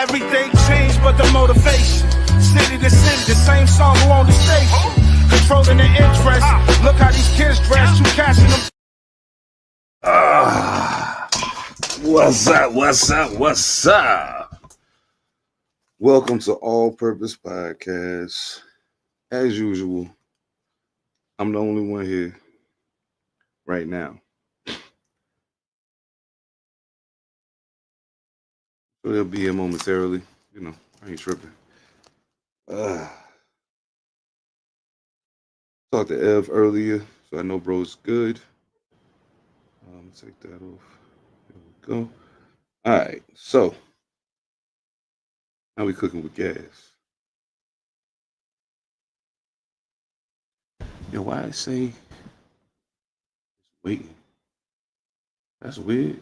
Everything changed but the motivation. City to city, the same song who on the station. Controlling the interest. Look how these kids dress. You catching them. What's up? What's up? What's up? Welcome to All Purpose Podcast. As usual, I'm the only one here right now. So they'll be here momentarily. You know, I ain't tripping. Talked to Ev earlier, so I know bro's good. Take that off. There we go. All right, so now we cooking with gas. Yo, why I say it's waiting? That's weird.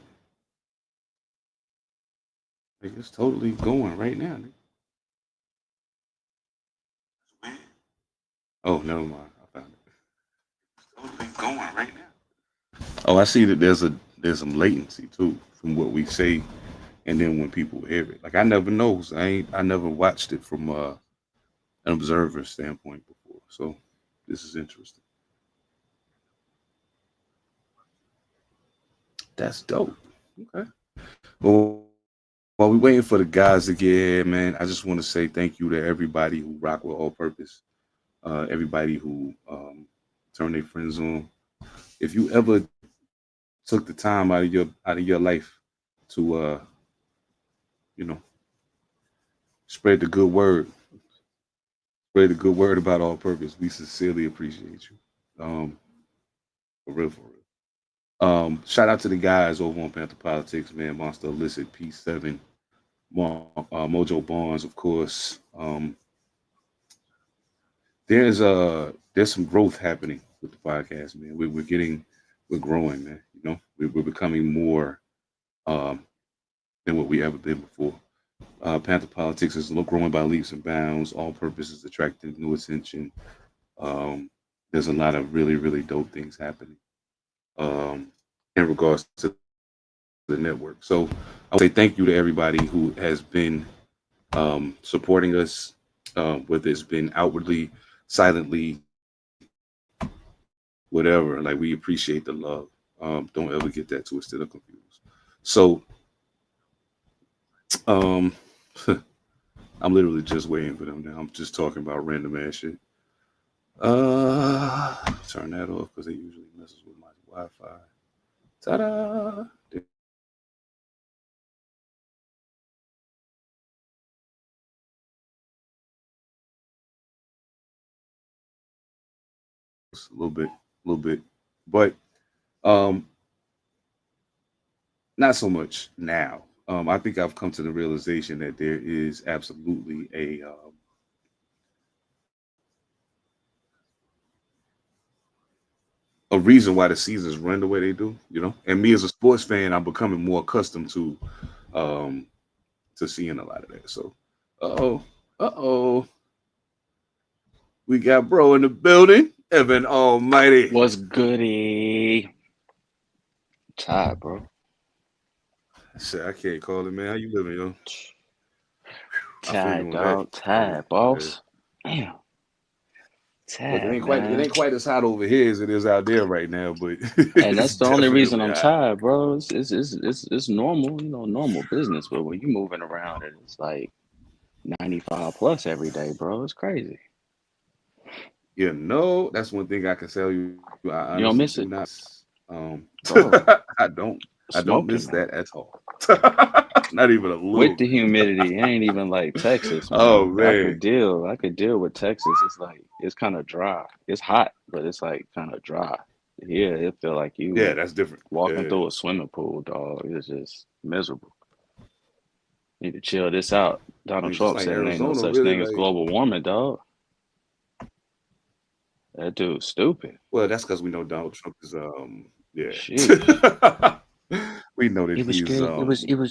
Like it's totally going right now. Oh, never mind. I found it. It's totally going right now. Oh, I see that there's some latency too from what we say, and then when people hear it. Like I never know. I never watched it from an observer standpoint before. So this is interesting. That's dope. Okay. Well, while we're waiting for the guys to get here, man, I just want to say thank you to everybody who rock with All Purpose. Everybody who turn their friends on. If you ever took the time out of your life to spread the good word about All Purpose, we sincerely appreciate you. For real. Shout out to the guys over on Panther Politics, man. Monster Illicit, P7, Mojo Barnes, of course. There's some growth happening with the podcast, man. We're growing, man. You know, we're becoming more than what we ever been before. Panther Politics is growing by leaps and bounds. All Purpose is attracting new attention. There's a lot of really, really dope things happening in regards to the network. So I would say thank you to everybody who has been supporting us, whether it's been outwardly, silently, whatever. Like we appreciate the love. Don't ever get that twisted or confused. So I'm literally just waiting for them now. I'm just talking about random ass shit. Turn that off because it usually messes with my Wi-Fi. Ta-da! A little bit, but not so much now. I think I've come to the realization that there is absolutely a reason why the seasons run the way they do, you know. And me as a sports fan, I'm becoming more accustomed to seeing a lot of that. So, we got bro in the building, Evan All Mightee. What's goody? Tired, bro. Shit, I can't call it, man. How you living, yo? Tired, dog. Tired, boss. Damn. Tired, it ain't quite as hot over here as it is out there right now, but and that's the only reason I'm tired, bro. It's normal, you know, normal business. But when you're moving around and it's like 95 plus every day, bro, it's crazy. You know, that's one thing I can tell you. You don't miss it. I don't miss that at all. Not even a little. With the humidity, it ain't even like Texas, man. Oh man, I could deal with Texas. It's like it's kind of dry. It's hot, but it's like kind of dry. Here, it feel like you. Yeah, that's different. Walking through a swimming pool, dog. It's just miserable. Need to chill this out. Donald Trump said there ain't no such thing as global warming, dog. That dude's stupid. Well, that's because we know Donald Trump is yeah. We know that it was great.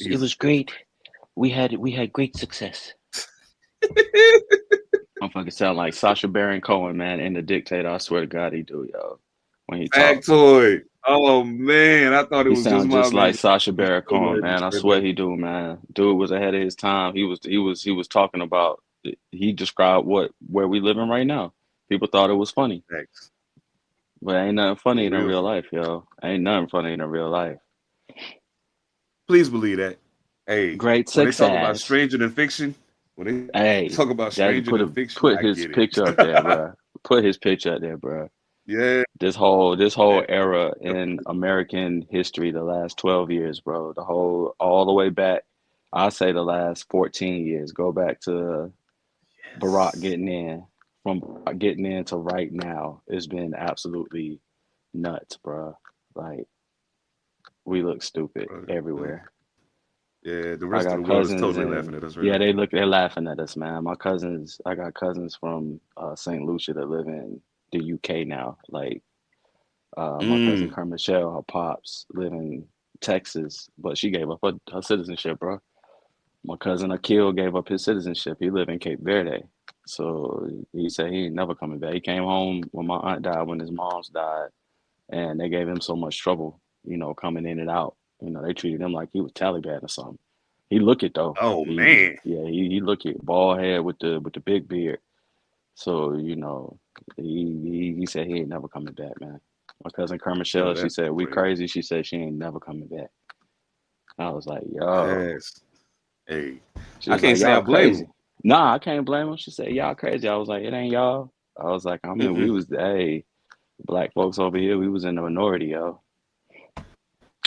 It was great. We had great success. I'm fucking sound like Sacha Baron Cohen, man, in The Dictator. I swear to God, he do, yo. When he Factoid. Oh man, I thought it He was just sounds my just like man. Sacha I'm Baron so Cohen, glad you man. I said swear that. he do, man. Dude was ahead of his time. He was talking about. He described where we living right now. People thought it was funny, Thanks. but ain't nothing For funny in real. real life, yo. Ain't nothing funny in real life. Please believe that. Hey, Great when they talk about success. stranger than fiction, when they Hey, talk about that stranger than fiction, put I his get it. picture up there, bro. Put his picture up there, bro. Yeah, This whole man. era in American history, the last 12 years, bro. The whole all the way back. I say the last 14 years. Go back to Barack Yes. getting in. From Barack getting in to right now, it's been absolutely nuts, bro. Like we look stupid Bro. everywhere. Yeah, the I rest of the got world is cousins totally laughing and at us right yeah, now. they're laughing at us, man. I got cousins from St. Lucia that live in the UK now. Like my cousin Mm. Michelle, her pops live in Texas, but she gave up her citizenship, bro. My cousin Akil gave up his citizenship. He live in Cape Verde. So he said he ain't never coming back. He came home when my aunt died, when his mom's died, and they gave him so much trouble, coming in and out. They treated him like he was Taliban or something. He look it though. Oh He man. yeah, he look it, bald head with the big beard. So, he said he ain't never coming back, man. My cousin Yo, Michelle, she that's said we crazy. crazy. She said she ain't never coming back. I was like, yo. That's hey. She I was can't like, say I y'all blame crazy. him. Nah, I can't blame her. She said, y'all crazy. I was like, it ain't y'all. I was like, we Mm-mm. was, hey, black folks over here, we was in the minority, yo.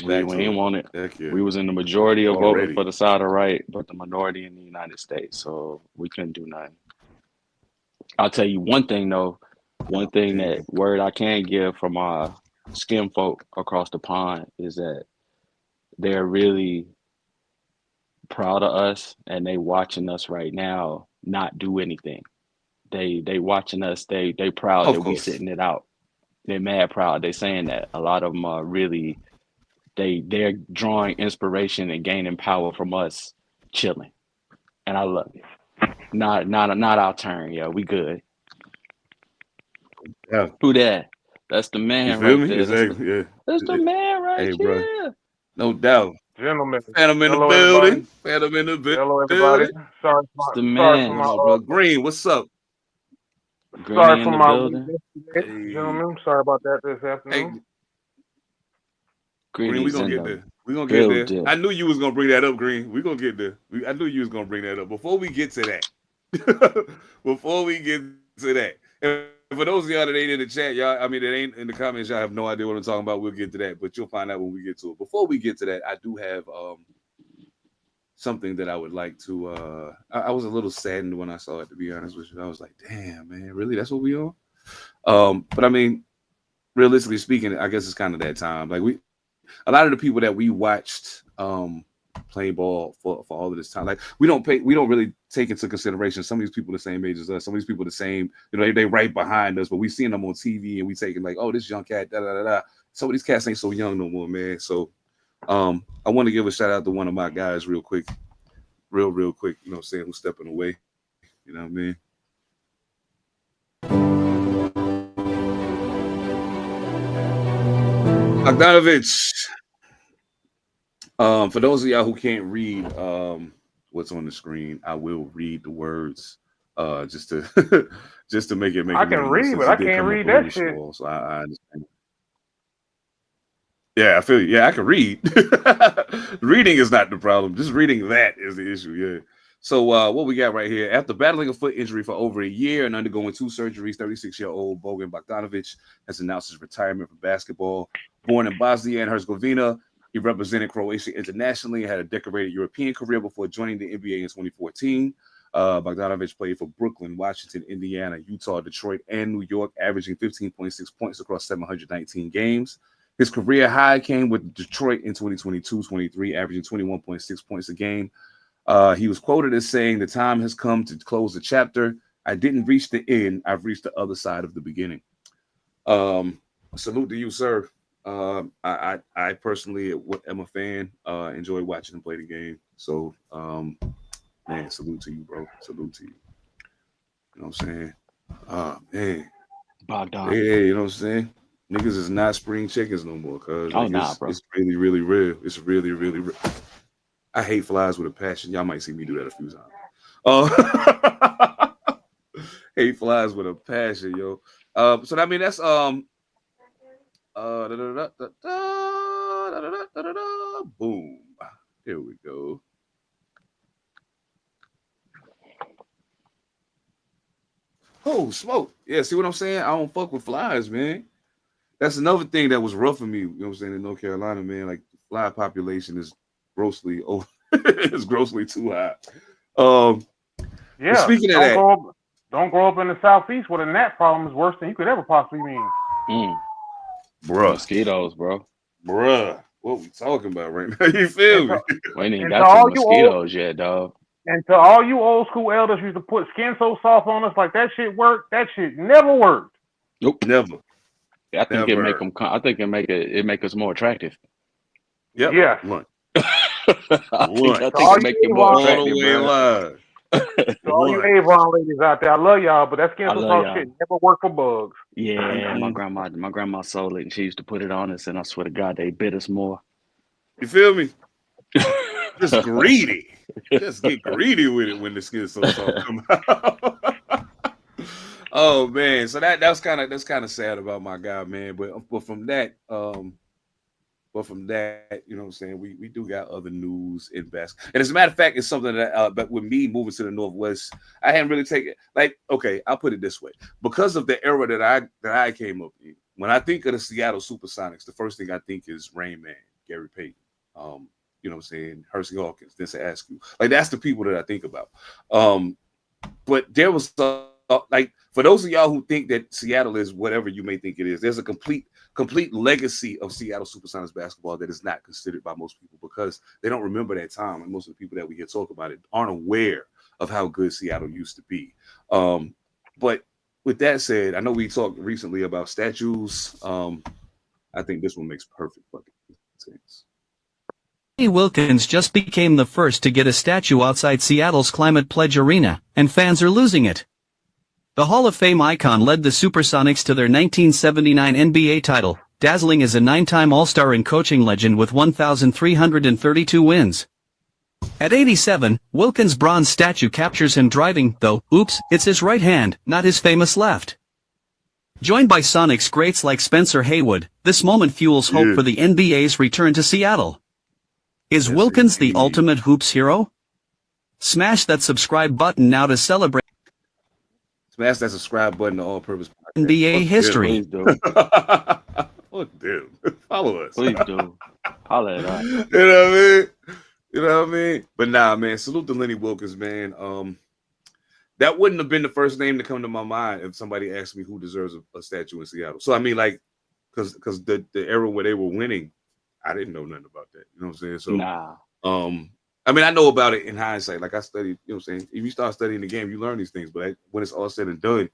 We Back we to ain't it. want it. Heck yeah. We was in the majority of voting Already. for the side of right, but the minority in the United States. So we couldn't do nothing. I'll tell you one thing though. One thing that Man. word I can give from our skin folk across the pond is that they're really proud of us and they watching us right now not do anything. They watching us. They proud Of that we course. sitting it out. They're mad proud. They saying that a lot of them are really they're drawing inspiration and gaining power from us chilling, and I love it. Not our turn, yo. We good. Yeah. Who that? That's the You man feel right me? there. Exactly. Yeah. That's the man right Hey, bro. here. No doubt. Gentlemen, Phantom in the hello everybody. building. Phantom in the Hello everybody. building. It's the Sorry What's for man. going my on, bro? Green, what's up? Greeny in the late building. yesterday, Hey, gentlemen. Sorry about that this hey, afternoon. Green, we Greeny's gonna in get the there. We gonna get there. I building. knew you was gonna bring that up, Green. We gonna get there. I knew you was gonna bring that up. Before we get to that, before we get to that, and for those of y'all that ain't in the chat, y'all, I mean, that ain't in the comments, y'all have no idea what I'm talking about. We'll get to that, but you'll find out when we get to it. Before we get to that, I do have something that I would like to. I was a little saddened when I saw it. To be honest with you, I was like, "Damn, man, really? That's what we on?" But I mean, realistically speaking, I guess it's kind of that time. Like a lot of the people that we watched playing ball for all of this time, like we don't really take into consideration some of these people the same age as us. Some of these people the same, they right behind us, but we seeing them on TV and we taking like, oh, this young cat, da da da da. Some of these cats ain't so young no more, man. So I want to give a shout out to one of my guys real quick, real quick. You know what I'm saying? Who's stepping away? You know what I mean? Bogdanovich. For those of y'all who can't read what's on the screen, I will read the words just to just to make it I a can little more read, sense. but It I did can't come up read a that little shit. small, so I understand. Yeah, I feel you. Yeah, I can read. Reading is not the problem. Just reading that is the issue. Yeah. So what we got right here? After battling a foot injury for over a year and undergoing 2 surgeries, 36-year-old Bogan Bogdanovic has announced his retirement from basketball. Born in Bosnia and Herzegovina, he represented Croatia internationally and had a decorated European career before joining the NBA in 2014. Bogdanovic played for Brooklyn, Washington, Indiana, Utah, Detroit, and New York, averaging 15.6 points across 719 games. His career high came with Detroit in 2022-23, averaging 21.6 points a game. He was quoted as saying, "The time has come to close the chapter. I didn't reach the end. I've reached the other side of the beginning." Salute to you, sir. I personally am a fan. Enjoy watching him play the game. So, man, salute to you, bro. Salute to you. You know what I'm saying? Man. Bogdan. Yeah, you know what I'm saying? Niggas is not spring chickens no more, cuz Oh, like nah, bro. it's really, really real. It's really, really real. I hate flies with a passion. Y'all might see me do that a few times. Hate flies with a passion, yo. So I mean that's boom. Here we go. Oh, smoke. Yeah, see what I'm saying? I don't fuck with flies, man. That's another thing that was rough for me, you know what I'm saying, in North Carolina, man. Like the fly population is grossly it's grossly too high. Yeah. Speaking of that, Don't grow up in the southeast where the gnat problem is worse than you could ever possibly mean. Mosquitoes, bro. Bruh, what we talking about right now? You feel me? We ain't even and got to to all you mosquitoes yet, dog. And to all you old school elders used to put Skin So Soft on us like that shit worked. That shit never worked. Nope. Never. I think Never. it make them. I think it make us more attractive. Yep. Yes. Lunch. I think all it make you you more Avon- All the attractive, way bro. live. To all you Avon ladies out there, I love y'all, but that Skin I So love Soft y'all. shit never worked for bugs. Yeah, my grandma sold it, and she used to put it on us, and I swear to God, they bit us more. You feel me? Just greedy. Just get greedy with it when the Skin So Soft come out. Oh man, so that's kind of sad about my guy, man. But from that, you know what I'm saying, we do got other news in basketball. And as a matter of fact, it's something that but with me moving to the Northwest, I hadn't really taken like, okay, I'll put it this way. Because of the era that I came up in, when I think of the Seattle Supersonics, the first thing I think is Rain Man, Gary Payton, you know what I'm saying, Hersey Hawkins, Vincent Askew. Like that's the people that I think about. But there was like for those of y'all who think that Seattle is whatever you may think it is, there's a complete legacy of Seattle Supersonics basketball that is not considered by most people because they don't remember that time, and most of the people that we hear talk about it aren't aware of how good Seattle used to be. But with that said, I know we talked recently about statues. I think this one makes perfect fucking sense. Wilkins just became the first to get a statue outside Seattle's Climate Pledge Arena, and fans are losing it. The Hall of Fame icon led the Supersonics to their 1979 NBA title, dazzling as a 9-time All-Star and coaching legend with 1,332 wins. At 87, Wilkins' bronze statue captures him driving, though, oops, it's his right hand, not his famous left. Joined by Sonics greats like Spencer Haywood, this moment fuels hope for the NBA's return to Seattle. Is Wilkins the ultimate hoops hero? Smash that subscribe button now to celebrate Smash that subscribe button to All-Purpose Podcast. NBA history. Please do. Fuck them. Follow us. Please do. Holla at us. You know what I mean? You know what I mean? But nah, man, salute to Lenny Wilkins, man. That wouldn't have been the first name to come to my mind if somebody asked me who deserves a statue in Seattle. So I mean, like, because the era where they were winning, I didn't know nothing about that. You know what I'm saying? So Nah. I mean, I know about it in hindsight. Like I studied, you know what I'm saying? If you start studying the game, you learn these things. But when it's all said and done,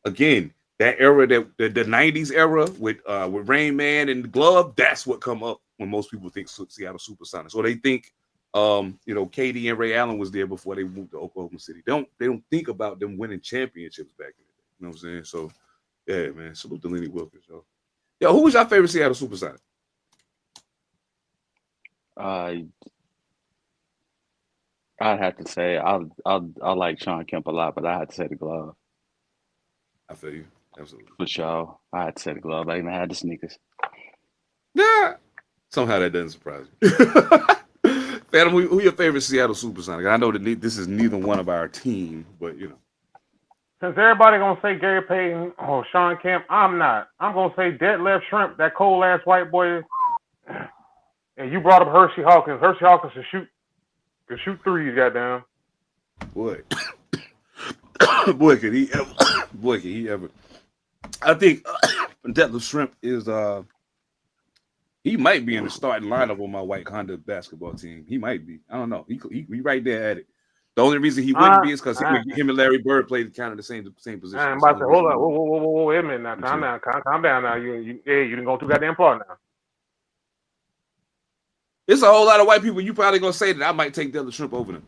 again, that era, that the 90s era with Rain Man and the Glove, that's what come up when most people think Seattle Supersonics. Or they think KD and Ray Allen was there before they moved to Oklahoma City. They don't think about them winning championships back in the day. You know what I'm saying? So yeah, man. Salute to Lenny Wilkins, yo. Yo, who was your favorite Seattle Supersonic? I'd have to say I like Sean Kemp a lot, but I had to say the Glove. I feel you. Absolutely. For sure. I had to say the Glove. I even had the sneakers. Yeah. Somehow that doesn't surprise me. Phantom, who your favorite Seattle Supersonic? I know that this is neither one of our team, but you know. Since everybody gonna say Gary Payton or Sean Kemp, I'm not. I'm gonna say Detlef Shrimp, that cold ass white boy. And you brought up Hersey Hawkins. Hersey Hawkins can shoot threes, goddamn. Boy, could he ever? I think Detlef Shrimp is he might be in the starting lineup on my white Honda basketball team. He might be. I don't know. He right there at it. The only reason he wouldn't be is because him and Larry Bird played kind of the same position. I'm about to hold up. Whoa, wait a minute now. Calm down now. You didn't go too goddamn far now. It's a whole lot of white people. You probably gonna say that I might take Detlef Shrimp over them.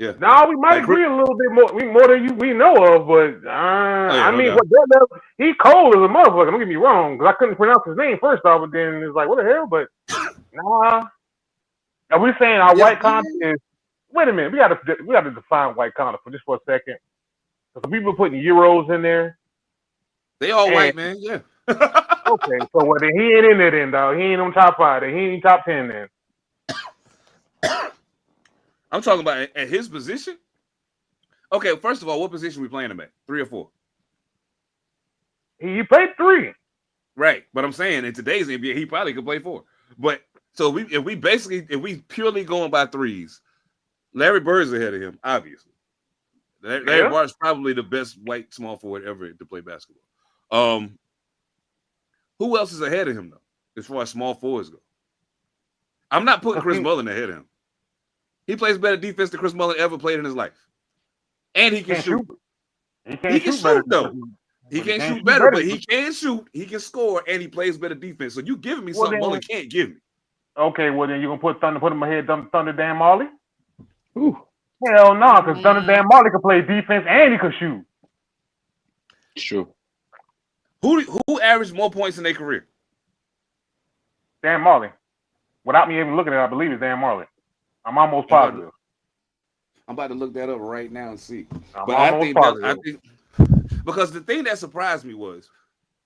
Yeah. Now we might Like, agree a little bit more than we know of, but yeah, I no mean, doubt. he cold as a motherfucker. Don't get me wrong, because I couldn't pronounce his name first off, but then it's like, what the hell? But nah, are we saying our Yeah, white content is? Wait a minute, we gotta define white content for just for a second, because people putting euros in there. they all And white, man. Yeah. okay, so then he ain't in there then, dog. He ain't on top 5. Then he ain't top 10 then. I'm talking about at his position. Okay, first of all, what position we playing him at? 3 or 4? He played 3. Right, but I'm saying in today's NBA, he probably could play 4. But so if we purely going by threes, Larry Bird's ahead of him, obviously. Larry Bird's probably the best white small forward ever to play basketball. Who else is ahead of him though, as far as small forwards go? I'm not putting Chris Mullin ahead of him. He plays better defense than Chris Mullin ever played in his life, and he can shoot. He can shoot though. He can't shoot better, but he can shoot. He can score, and he plays better defense. So you giving me something Mullin can't give me. Okay, well then you're gonna put him ahead Thunder Dan Marley? Ooh. Hell no, because Thunder Dan Marley can play defense and he can shoot. True. Who averaged more points in their career? Dan Marley. Without me even looking at it, I believe it's Dan Marley. I'm almost positive. I'm about to look that up right now and see. I think because the thing that surprised me was,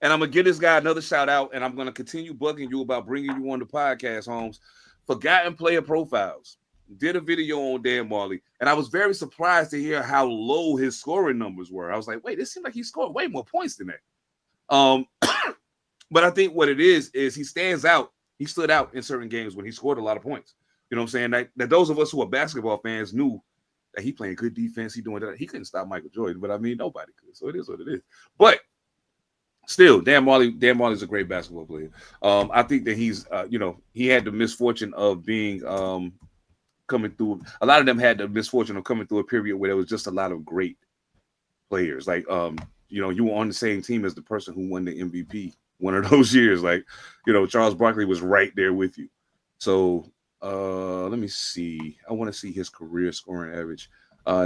and I'm gonna give this guy another shout out, and I'm gonna continue bugging you about bringing you on the podcast, Holmes. Forgotten Player Profiles did a video on Dan Marley, and I was very surprised to hear how low his scoring numbers were. I was like, wait, it seemed like he scored way more points than that. But I think what it is he stands out. He stood out in certain games when he scored a lot of points. You know what I'm saying? That those of us who are basketball fans knew that he playing good defense. He doing that. He couldn't stop Michael Jordan, but I mean nobody could. So it is what it is. But still, Dan Marley's a great basketball player. I think that he's he had the misfortune of being coming through. A lot of them had the misfortune of coming through a period where there was just a lot of great players. Like you were on the same team as the person who won the MVP one of those years. Like, Charles Barkley was right there with you. So let me see. I want to see his career scoring average.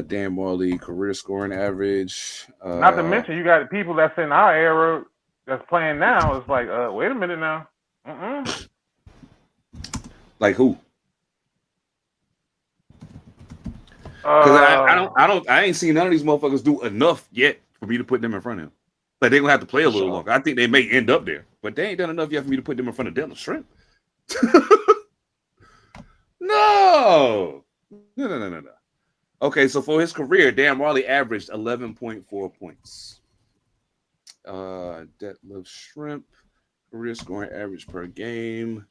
Dan Marley career scoring average. Not to mention, you got people that's in our era that's playing now. It's like, wait a minute now. Like who? Because I ain't seen none of these motherfuckers do enough yet for me to put them in front of him. Like they're gonna have to play a little longer. I think they may end up there, but they ain't done enough yet for me to put them in front of Dylan Shrimp. No. Okay, so for his career, Dan Marley averaged 11.4 points. Detlef Shrimp career scoring average per game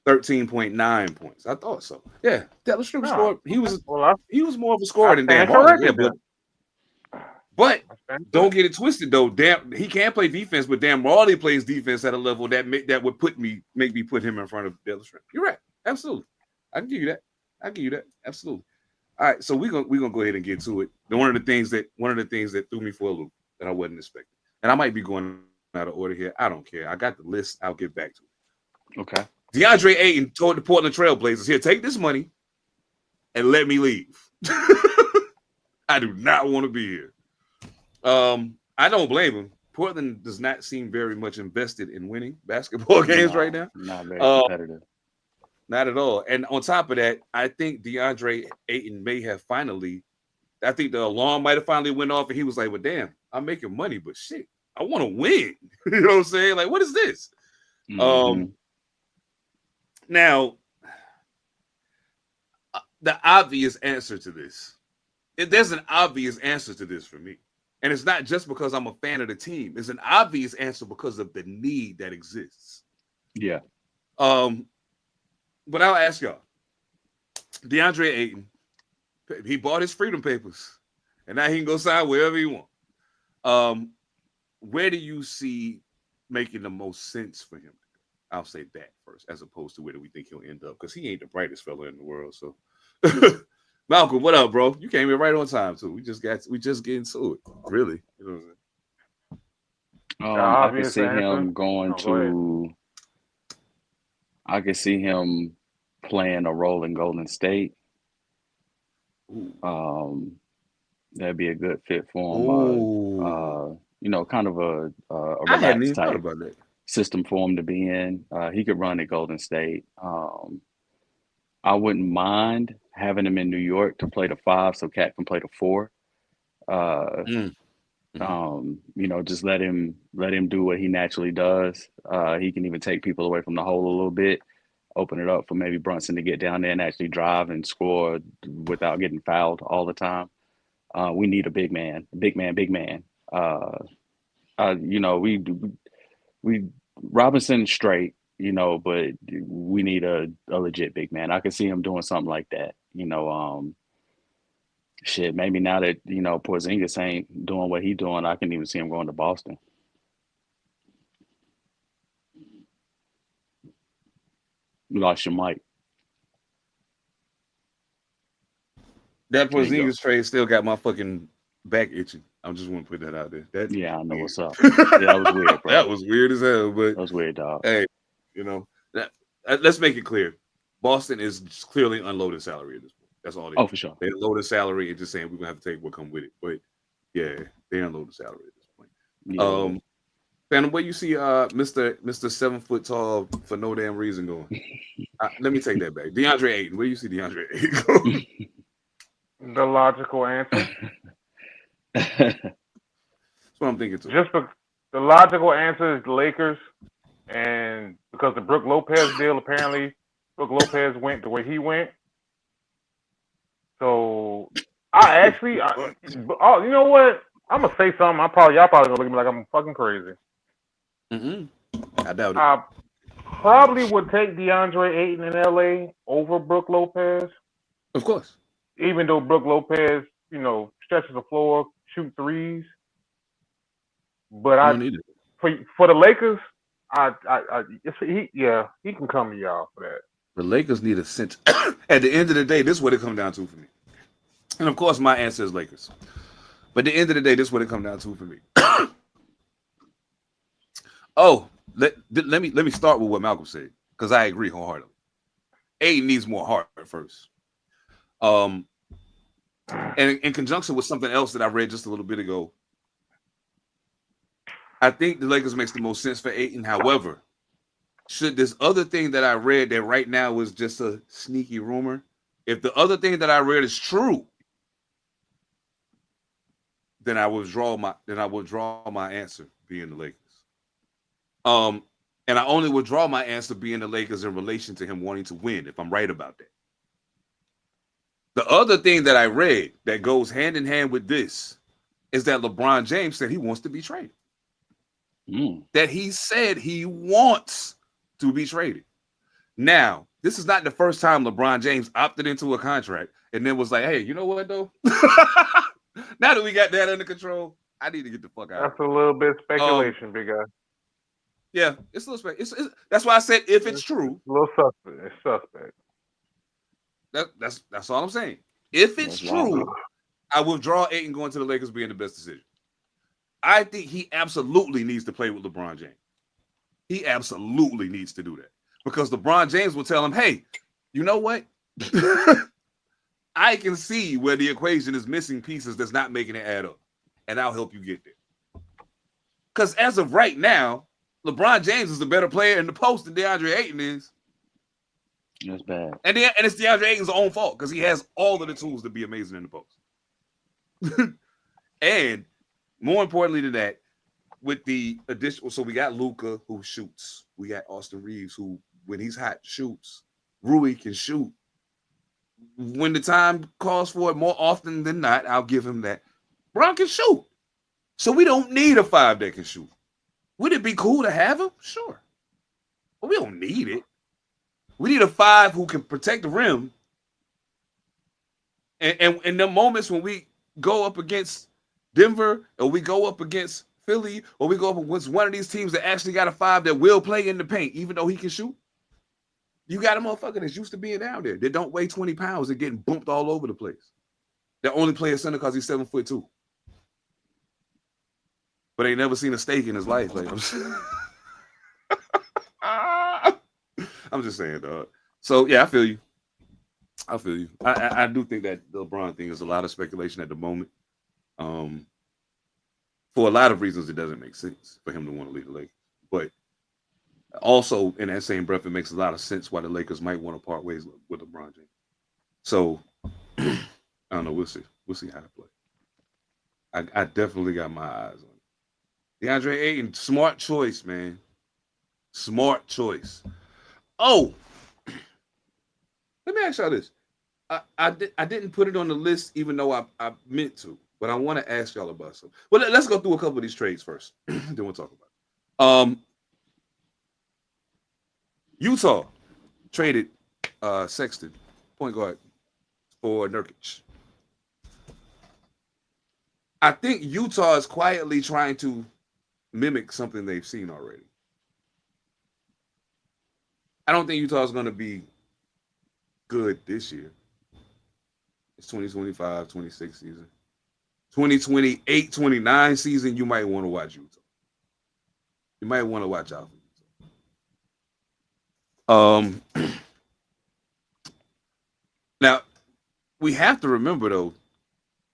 13.9 points. I thought so. Yeah, Detlef Shrimp scored. He was more of a scorer than Dan Marley. Yeah, but don't get it twisted though. He can't play defense, but Dan Marley plays defense at a level that would make me put him in front of Detlef Shrimp. You're right. Absolutely. I can give you that. Absolutely. All right, so we're gonna go ahead and get to it. One of the things that threw me for a loop that I wasn't expecting, and I might be going out of order here. I don't care. I got the list. I'll get back to it. Okay. DeAndre Ayton told the Portland Trailblazers, "Here, take this money, and let me leave. I do not want to be here." I don't blame him. Portland does not seem very much invested in winning basketball games right now. Not very competitive. Not at all. And on top of that, I think DeAndre Ayton may have finally, I think the alarm might have finally went off and he was like, well, damn, I'm making money, but shit, I want to win. You know what I'm saying? Like, what is this? Mm-hmm. Now, the obvious answer to this, there's an obvious answer to this for me. And it's not just because I'm a fan of the team. It's an obvious answer because of the need that exists. Yeah. But I'll ask y'all, DeAndre Ayton, he bought his freedom papers, and now he can go sign wherever he wants. Where do you see making the most sense for him? I'll say that first, as opposed to where do we think he'll end up? Because he ain't the brightest fella in the world. So, Malcolm, what up, bro? You came in right on time too. We just get into it. Really, you know what I'm saying? I can see him going to. I can see him playing a role in Golden State. That'd be a good fit for him. Oh, Kind of a I hadn't relaxed even thought type about that. system for him to be in. He could run at Golden State. I wouldn't mind having him in New York to play the 5 so Cat can play the 4. Uh, Mm. just let him do what he naturally does. He can even take people away from the hole a little bit, open it up for maybe Brunson to get down there and actually drive and score without getting fouled all the time. We need a big man, big man, big man. We Robinson straight, but we need a legit big man. I could see him doing something like that. Shit, maybe now that, Porzingis ain't doing what he doing, I can even see him going to Boston. You lost your mic. That There you go. Porzingis trade still got my fucking back itching. I just want to put that out there. That's Yeah, I know weird. what's up. Yeah, that was weird, bro. That was weird as hell. But That was weird, dog. hey, let's make it clear. Boston is clearly unloaded salary at this point. That's all they Oh, do. for sure. They unloaded salary and just saying we're gonna have to take what come with it. But yeah, they unloaded salary at this point. Yeah. Phantom, where you see Mr. 7 foot tall for no damn reason going? Let me take that back. DeAndre Ayton. Where you see DeAndre Ayton going? The logical answer. That's what I'm thinking too. The logical answer is the Lakers, and because the Brook Lopez deal, apparently Brook Lopez went the way he went. So you know what? I'm gonna say something. Y'all probably gonna look at me like I'm fucking crazy. I doubt it. I probably would take DeAndre Ayton in LA over Brook Lopez. Of course. Even though Brook Lopez, stretches the floor, shoot threes. But for the Lakers, he can come to y'all for that. The Lakers need a center. At the end of the day, this is what it comes down to for me. And of course, my answer is Lakers. But at the end of the day, this is what it comes down to for me. Let me start with what Malcolm said, because I agree wholeheartedly. Ayton needs more heart first. And in conjunction with something else that I read just a little bit ago, I think the Lakers makes the most sense for Ayton. However, should this other thing that I read that right now is just a sneaky rumor, if the other thing that I read is true, then I would draw my answer being the Lakers. And I only would draw my answer being the Lakers in relation to him wanting to win, if I'm right about that. The other thing that I read that goes hand in hand with this is that LeBron James said he wants to be traded. That he said he wants to be traded. Now, this is not the first time LeBron James opted into a contract and then was like, hey, you know what, though? Now that we got that under control, I need to get the fuck out. That's a little bit of speculation, big guy. Yeah, it's a little speculation. That's why I said if it's true. A little suspect. It's suspect. That's all I'm saying. If it's true, I withdraw Ayton going to the Lakers being the best decision. I think he absolutely needs to play with LeBron James. He absolutely needs to do that because LeBron James will tell him, hey, you know what? I can see where the equation is missing pieces that's not making it add up, and I'll help you get there. Because as of right now, LeBron James is a better player in the post than DeAndre Ayton is. That's bad. And it's DeAndre Ayton's own fault because he has all of the tools to be amazing in the post. And more importantly than that, with the additional, so we got Luka who shoots. We got Austin Reeves who, when he's hot, shoots. Rui can shoot. When the time calls for it, more often than not, I'll give him that. Bron can shoot. So we don't need a 5 that can shoot. Would it be cool to have him? Sure. But we don't need it. We need a 5 who can protect the rim. And in the moments when we go up against Denver, or we go up against Philly, or we go up against one of these teams that actually got a 5 that will play in the paint, even though he can shoot, you got a motherfucker that's used to being down there that don't weigh 20 pounds and getting bumped all over the place. That only play at center because he's 7'2". But ain't never seen a steak in his life. Like I'm just saying, dog. So yeah, I feel you. I feel you. I do think that the LeBron thing is a lot of speculation at the moment. For a lot of reasons, it doesn't make sense for him to want to leave the Lakers. But also, in that same breath, it makes a lot of sense why the Lakers might want to part ways with LeBron James. So I don't know. We'll see. We'll see how to play. I definitely got my eyes on it. DeAndre Ayton, smart choice, man. Smart choice. Oh, let me ask y'all this. I didn't put it on the list, even though I meant to, but I want to ask y'all about something. Well, let's go through a couple of these trades first. Then we'll talk about it. Utah traded Sexton, point guard, for Nurkic. I think Utah is quietly trying to mimic something they've seen already. I don't think Utah is going to be good this year. It's 2025, 26 season. 2028, 29 season, you might want to watch Utah. You might want to watch out for Utah. Now, we have to remember, though,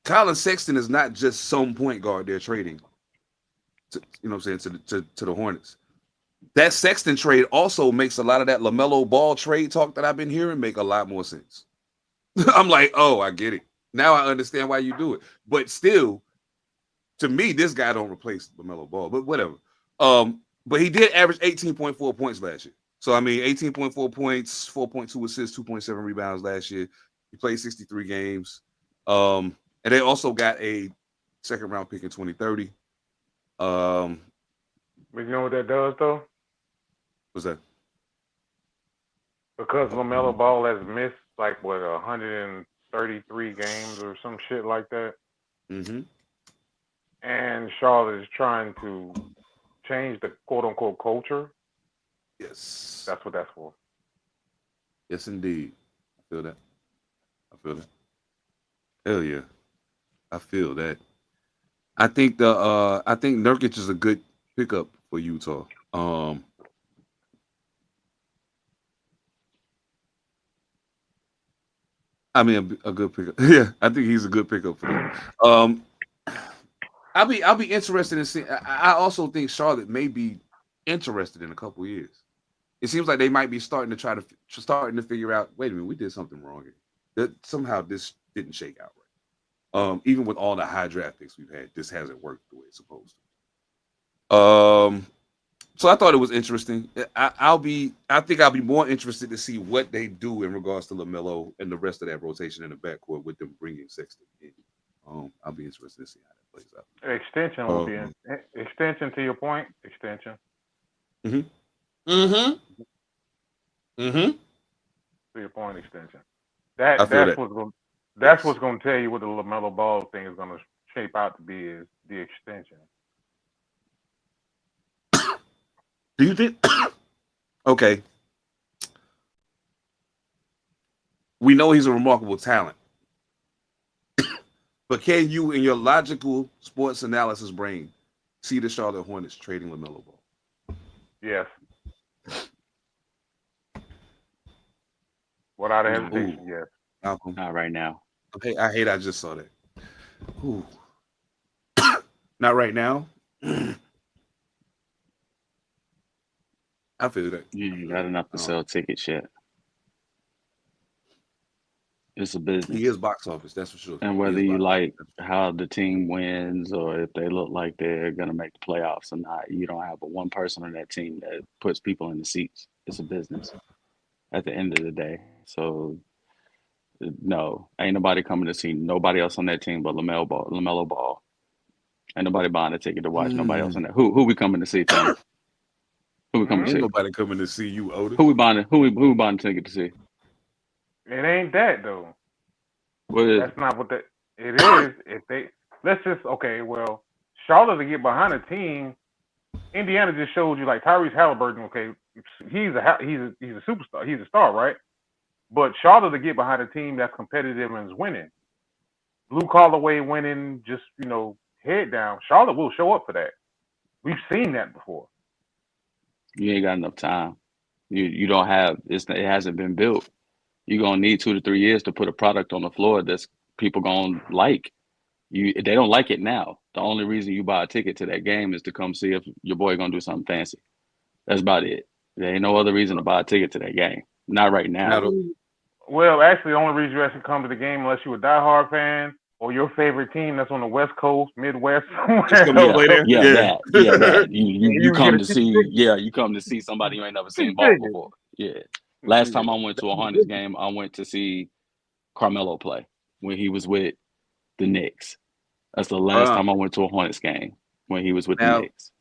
Colin Sexton is not just some point guard they're trading, to the Hornets. That Sexton trade also makes a lot of that LaMelo Ball trade talk that I've been hearing make a lot more sense. I'm like, oh, I get it. Now I understand why you do it. But still, to me, this guy don't replace LaMelo Ball, but whatever. But he did average 18.4 points last year. So, I mean, 18.4 points, 4.2 assists, 2.7 rebounds last year. He played 63 games. And they also got a second-round pick in 2030. But you know what that does, though? What's that? Because LaMelo Ball has missed, 133 games or some shit like that. Mm-hmm. And Charlotte is trying to change the quote-unquote culture. Yes. That's what that's for. Yes, indeed. I feel that. Hell yeah. I feel that. I think Nurkic is a good pickup for Utah. I mean a good pickup. Yeah, I think he's a good pickup for them. I'll be interested in seeing. I also think Charlotte may be interested in a couple of years. It seems like they might be starting to figure out. Wait a minute, we did something wrong here. That somehow this didn't shake out right. Even with all the high draft picks we've had, this hasn't worked the way it's supposed to. So I thought it was interesting. I think I'll be more interested to see what they do in regards to LaMelo and the rest of that rotation in the backcourt with them bringing Sexton in. I'll be interested to see how that plays out. Extension will be in. Extension to your point. Extension. Mm-hmm. Mm-hmm. Mm-hmm. To your point, extension. That's what's going to tell you what the LaMelo Ball thing is going to shape out to be is the extension. Do you think? Okay. We know he's a remarkable talent. But can you, in your logical sports analysis brain, see the Charlotte Hornets trading LaMelo Ball? Yes. Without hesitation, yes. Malcolm. Not right now. Okay, I hate I just saw that. Ooh. Not right now. I feel that. You ain't got enough to sell tickets yet. It's a business. He is box office, that's for sure. And whether you like how the team wins or if they look like they're going to make the playoffs or not, you don't have but one person on that team that puts people in the seats. It's a business at the end of the day. So, no, ain't nobody coming to see nobody else on that team but LaMelo Ball. Ain't nobody buying a ticket to watch nobody else on that. Who we coming to see, Tom? Who we coming to see? Ain't nobody coming to see you, Otis. Who we buying a ticket to see? It ain't that though. What That's not what it is. If they well, Charlotte to get behind a team, Indiana just showed you like Tyrese Halliburton. Okay, he's a superstar. He's a star, right? But Charlotte to get behind a team that's competitive and is winning. Blue collar way winning, just head down. Charlotte will show up for that. We've seen that before. You ain't got enough time. You don't have it hasn't been built. You're gonna need 2 to 3 years to put a product on the floor that's people gonna like. They don't like it now. The only reason you buy a ticket to that game is to come see if your boy gonna do something fancy. That's about it. There ain't no other reason to buy a ticket to that game. Not right now. Well, actually, the only reason you actually come to the game unless you're a diehard fan or your favorite team that's on the West Coast, Midwest, somewhere Just come else. play there. That. You can get come a to cheap see, ticket. you come to see somebody you ain't never seen Cheap ball ticket. before. Yeah. Last time I went to a Hornets game, I went to see Carmelo play when he was with the Knicks. That's the last time I went to a Hornets game, when he was with the Knicks.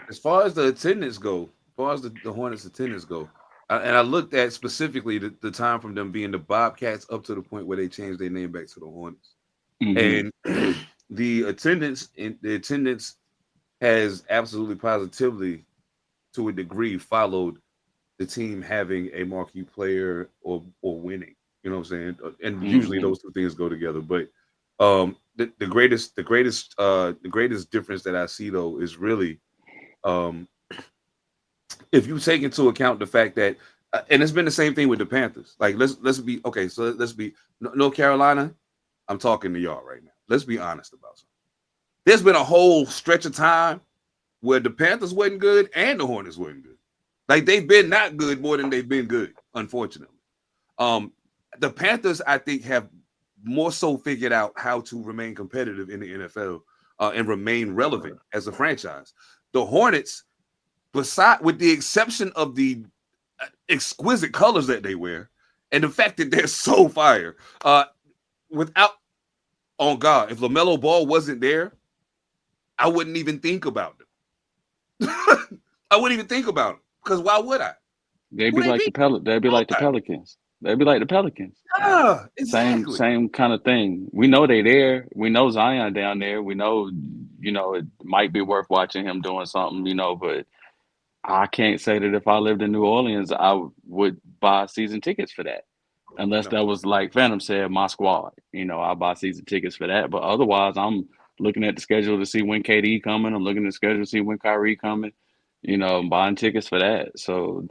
As far as the attendance go, as far as the Hornets attendance go, and I looked at specifically the time from them being the Bobcats up to the point where they changed their name back to the Hornets. Mhm. And the attendance has absolutely positively, to a degree, followed the team having a marquee player or winning. You know what I'm saying? And usually those two things go together. But the greatest difference that I see though is really if you take into account the fact that and it's been the same thing with the Panthers. Like let's be okay. So let's be North Carolina. I'm talking to y'all right now. Let's be honest about something. There's been a whole stretch of time where the Panthers wasn't good and the Hornets wasn't good. Like they've been not good more than they've been good, unfortunately. The Panthers, I think, have more so figured out how to remain competitive in the NFL and remain relevant as a franchise. The Hornets, with the exception of the exquisite colors that they wear and the fact that they're so fire, without, on God, if LaMelo Ball wasn't there, I wouldn't even think about them. I wouldn't even think about them because why would I? They'd be like the Pelicans. They'd be like the Pelicans. Yeah, exactly. Same kind of thing. We know they there. We know Zion down there. We know, it might be worth watching him doing something, but I can't say that if I lived in New Orleans, I would buy season tickets for that. Unless that was like Phantom said, my squad. I buy season tickets for that. But otherwise, I'm looking at the schedule to see when KD coming. I'm looking at the schedule to see when Kyrie coming. I'm buying tickets for that. So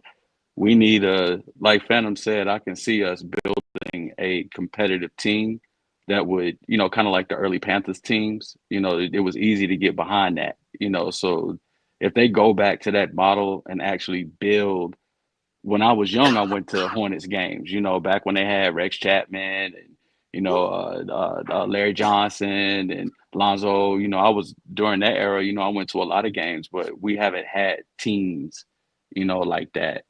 we need like Phantom said, I can see us building a competitive team that would, kind of like the early Panthers teams. It was easy to get behind that. So if they go back to that model and actually build. When I was young, I went to Hornets games, back when they had Rex Chapman and, Larry Johnson and Lonzo, I was during that era, I went to a lot of games, but we haven't had teams, like that,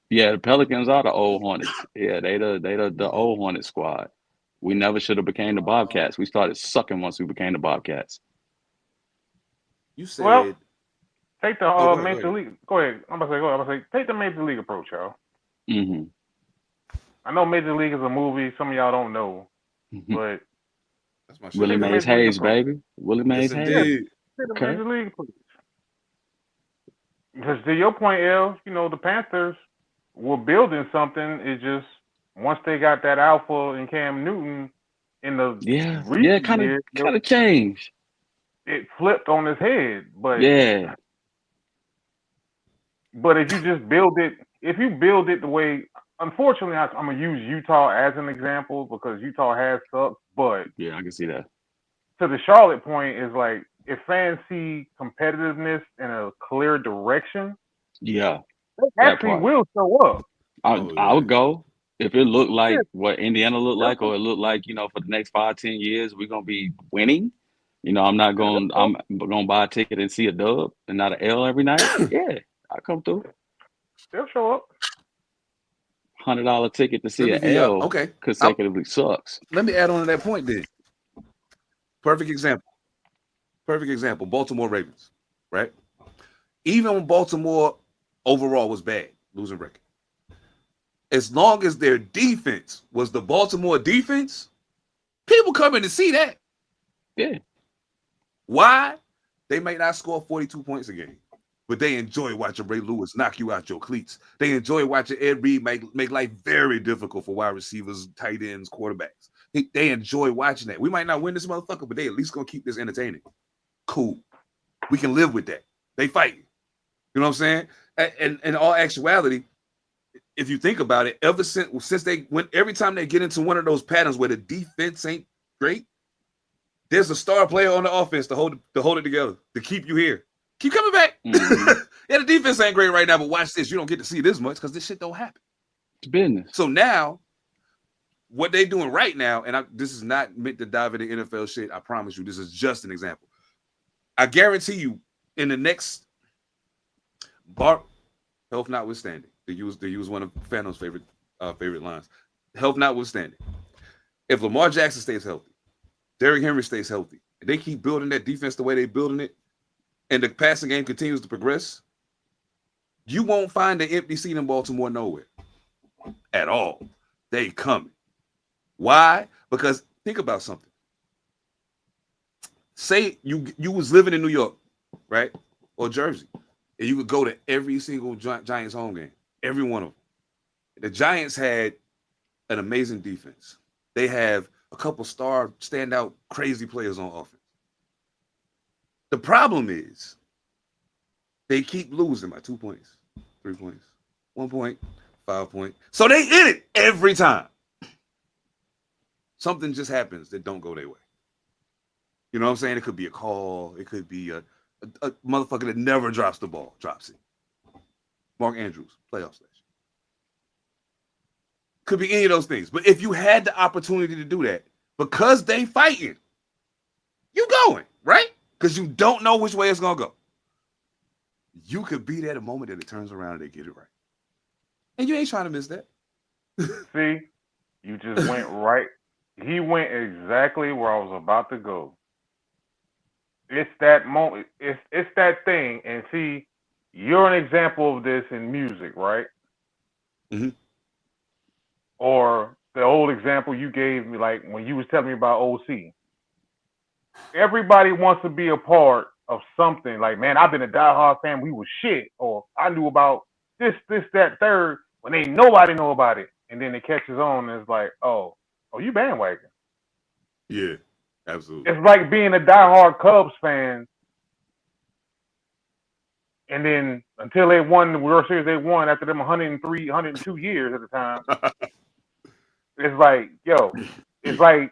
Yeah, the Pelicans are the old Hornets. Yeah, they the old Hornet squad. We never should have became the Bobcats. We started sucking once we became the Bobcats. You said... Take the major league. Go ahead. I'm about to say, take the major league approach, y'all. Mm-hmm. I know Major League is a movie. Some of y'all don't know, but that's my shit. Willie Mays Hayes, baby. Willie Mays Hayes. Take the Major League approach. Because to your point, El, the Panthers were building something. It just once they got that alpha in Cam Newton in the kind of changed. It flipped on his head, but But if you just build it the way, unfortunately, I'm gonna use Utah as an example because Utah has sucked. But yeah, I can see that. To the Charlotte point is like if fans see competitiveness in a clear direction, they actually will show up. I would go if it looked like what Indiana looked like, or it looked like for the next 5-10 years we're gonna be winning. I'm gonna buy a ticket and see a dub and not an L every night. Yeah, I come through. They'll show up. $100 ticket to see an L consecutively sucks. Let me add on to that point then. Perfect example. Baltimore Ravens, right? Even when Baltimore overall was bad, losing record, as long as their defense was the Baltimore defense, people come in to see that. Yeah. Why? They may not score 42 points a game, but they enjoy watching Ray Lewis knock you out your cleats. They enjoy watching Ed Reed make life very difficult for wide receivers, tight ends, quarterbacks. They enjoy watching that. We might not win this motherfucker, but they at least gonna keep this entertaining. Cool. We can live with that. They fight. You know what I'm saying? And in all actuality, if you think about it, ever since they went, every time they get into one of those patterns where the defense ain't great, there's a star player on the offense to hold it together, to keep you here. Keep coming back. Mm-hmm. Yeah, the defense ain't great right now, but watch this. You don't get to see this much because this shit don't happen. It's business. So now, what they doing right now, and this is not meant to dive into NFL shit. I promise you, this is just an example. I guarantee you, in the next health notwithstanding, to use one of Phantom's favorite lines, health notwithstanding, if Lamar Jackson stays healthy, Derrick Henry stays healthy, and they keep building that defense the way they're building it, and the passing game continues to progress, you won't find an empty seat in Baltimore nowhere at all. They coming. Why? Because think about something. Say you was living in New York, right, or Jersey, and you would go to every single Giants home game, every one of them. The Giants had an amazing defense. They have a couple star, standout, crazy players on offense. The problem is they keep losing by 2 points, 3 points, 1 point, 5 points. So they in it every time. Something just happens that don't go their way. You know what I'm saying? It could be a call. It could be a motherfucker that never drops the ball, drops it. Mark Andrews, playoff selection. Could be any of those things. But if you had the opportunity to do that, because they fighting, you going, right? Because you don't know which way it's going to go. You could be there the moment that it turns around and they get it right. And you ain't trying to miss that. See, you just went right. He went exactly where I was about to go. It's that moment. It's that thing. And see, you're an example of this in music, right? Mm-hmm. Or the old example you gave me, like when you was telling me about OC. Everybody wants to be a part of something. Like, man, I've been a diehard fan. We was shit. Or I knew about this, that, third, when ain't nobody know about it. And then it catches on and it's like, oh, you bandwagon. Yeah, absolutely. It's like being a diehard Cubs fan. And then until they won the World Series, they won after them 103, 102 years at the time. It's like, yo, it's like,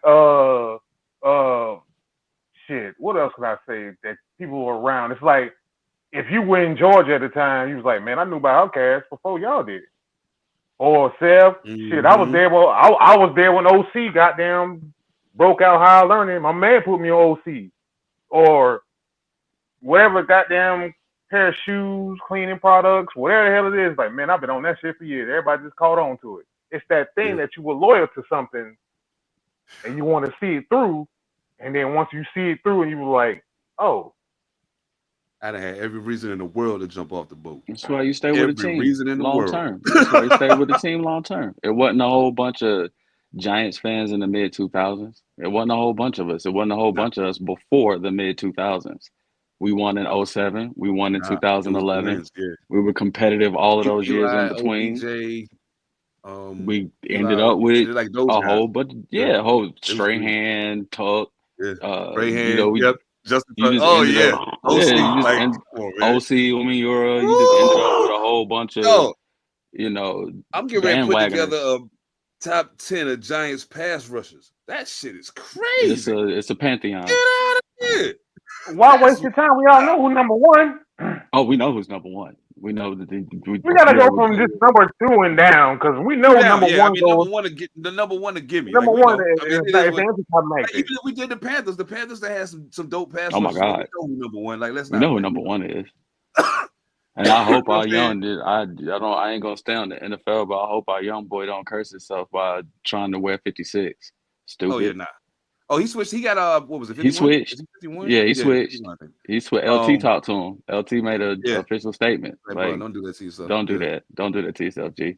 shit. What else can I say that people were around? It's like if you were in Georgia at the time, you was like, man, I knew about Outkast before y'all did it. Or Sev, shit, I was there. Well, I was there when OC goddamn broke out High Learning. My man put me on OC. Or whatever goddamn pair of shoes, cleaning products, whatever the hell it is. Like, man, I've been on that shit for years. Everybody just caught on to it. It's that thing that you were loyal to something and you want to see it through. And then once you see it through and you were like, oh. I'd have had every reason in the world to jump off the boat. That's why you stay with the team reason in the long world. term. That's why you stay with the team long term. It wasn't a whole bunch of Giants fans in the mid 2000s. It wasn't a whole bunch of us. It wasn't a whole bunch of us before the mid 2000s. We won in 07. We won in 2011. We were competitive all of those years in between. OBJ, we ended up with like those a guys. whole bunch. A whole Strahan, Tuck. Strahan, you know, yep. Justin you Tuck. just Oh ended yeah. up, OC, you just like, OC, Umenyiora. You just ended up with a whole bunch of, you know, I'm getting ready to put together bandwagoners. a top 10 of Giants pass rushers. That shit is crazy. It's a pantheon. Get out of here. Why waste your time? We all know who's number one. Oh, we know who's number one. We know that we gotta go from just number 2 and down because we know number one goes. Number one to get the number one to give me. Number like, one is even if we did the Panthers that had some dope pass. Oh my rushers, God, we know who number one. Like, let's not. We know who number one is. And I hope our young did. I ain't gonna stay on the NFL, but I hope our young boy don't curse himself by trying to wear 56. Stupid. Oh yeah, nah. Oh, he switched. He got what was it? 51? He switched. 51? Yeah, he switched. He switched. LT talked to him. LT made an official statement. Like, like, bro, don't do that to yourself. Don't do that. Don't do that to yourself, G.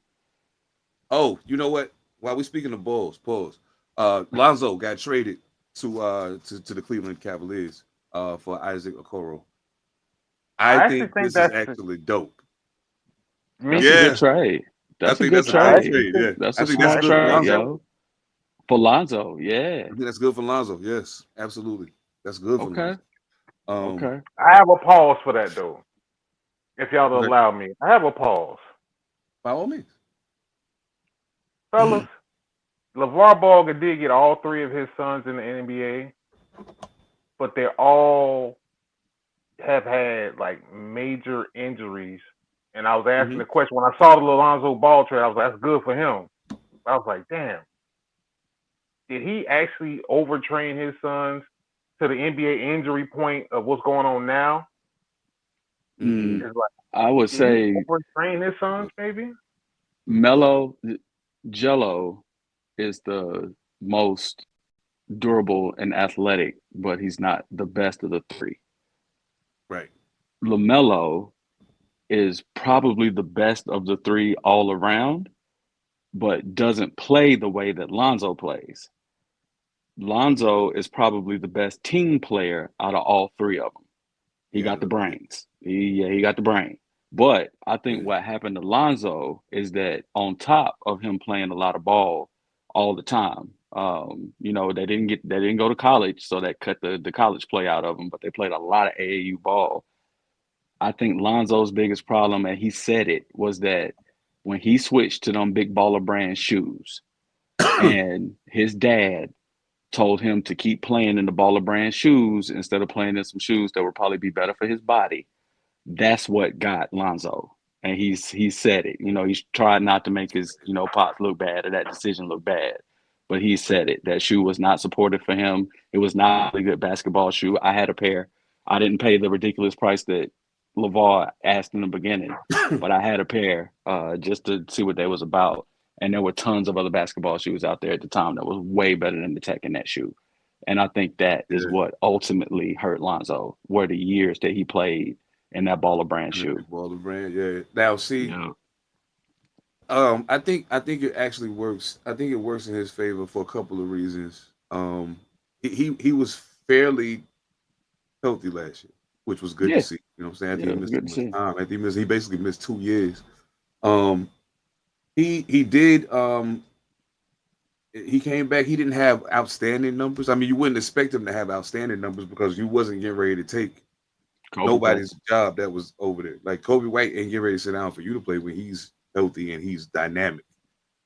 Oh, you know what? While we speaking of balls, pause. Lonzo got traded to the Cleveland Cavaliers for Isaac Okoro. I think this is actually dope. That's a good trade. That's a good trade. Yeah. That's a smart trade, yo. For Lonzo, yeah. I think that's good for Lonzo. Yes, absolutely. That's good for Lonzo. Okay. I have a pause for that though. If y'all will allow me. I have a pause. By all means. Fellas, LeVar Ball did get all three of his sons in the NBA, but they all have had like major injuries. And I was asking the question when I saw the Lonzo Ball trade, I was like, that's good for him. I was like, damn, did he actually overtrain his sons to the NBA injury point of what's going on now? Mm, It's like, I would did he say overtrain his sons, maybe? Melo Jello is the most durable and athletic, but he's not the best of the three. Right. LaMelo is probably the best of the three all around, but doesn't play the way that Lonzo plays. Lonzo is probably the best team player out of all three of them. He got the brains. He got the brain. But I think what happened to Lonzo is that on top of him playing a lot of ball all the time, they didn't go to college, so that cut the college play out of him. But they played a lot of AAU ball. I think Lonzo's biggest problem, and he said it, was that when he switched to them big baller brand shoes, and his dad told him to keep playing in the baller brand shoes instead of playing in some shoes that would probably be better for his body. That's what got Lonzo. And he said it. He's tried not to make his, pops look bad or that decision look bad. But he said it. That shoe was not supportive for him. It was not a good basketball shoe. I had a pair. I didn't pay the ridiculous price that LeVar asked in the beginning, but I had a pair just to see what they was about. And there were tons of other basketball shoes out there at the time that was way better than the Tech in that shoe. And I think that is what ultimately hurt Lonzo, were the years that he played in that baller brand shoe. Baller brand, yeah. Now see, I think it actually works. I think it works in his favor for a couple of reasons. He was fairly healthy last year, which was good to see. You know what I'm saying? I think he missed too much time. I think he basically missed 2 years. He did. He came back. He didn't have outstanding numbers. I mean, you wouldn't expect him to have outstanding numbers because you wasn't getting ready to take nobody's job that was over there. Like Kobe White ain't getting ready to sit down for you to play when he's healthy and he's dynamic.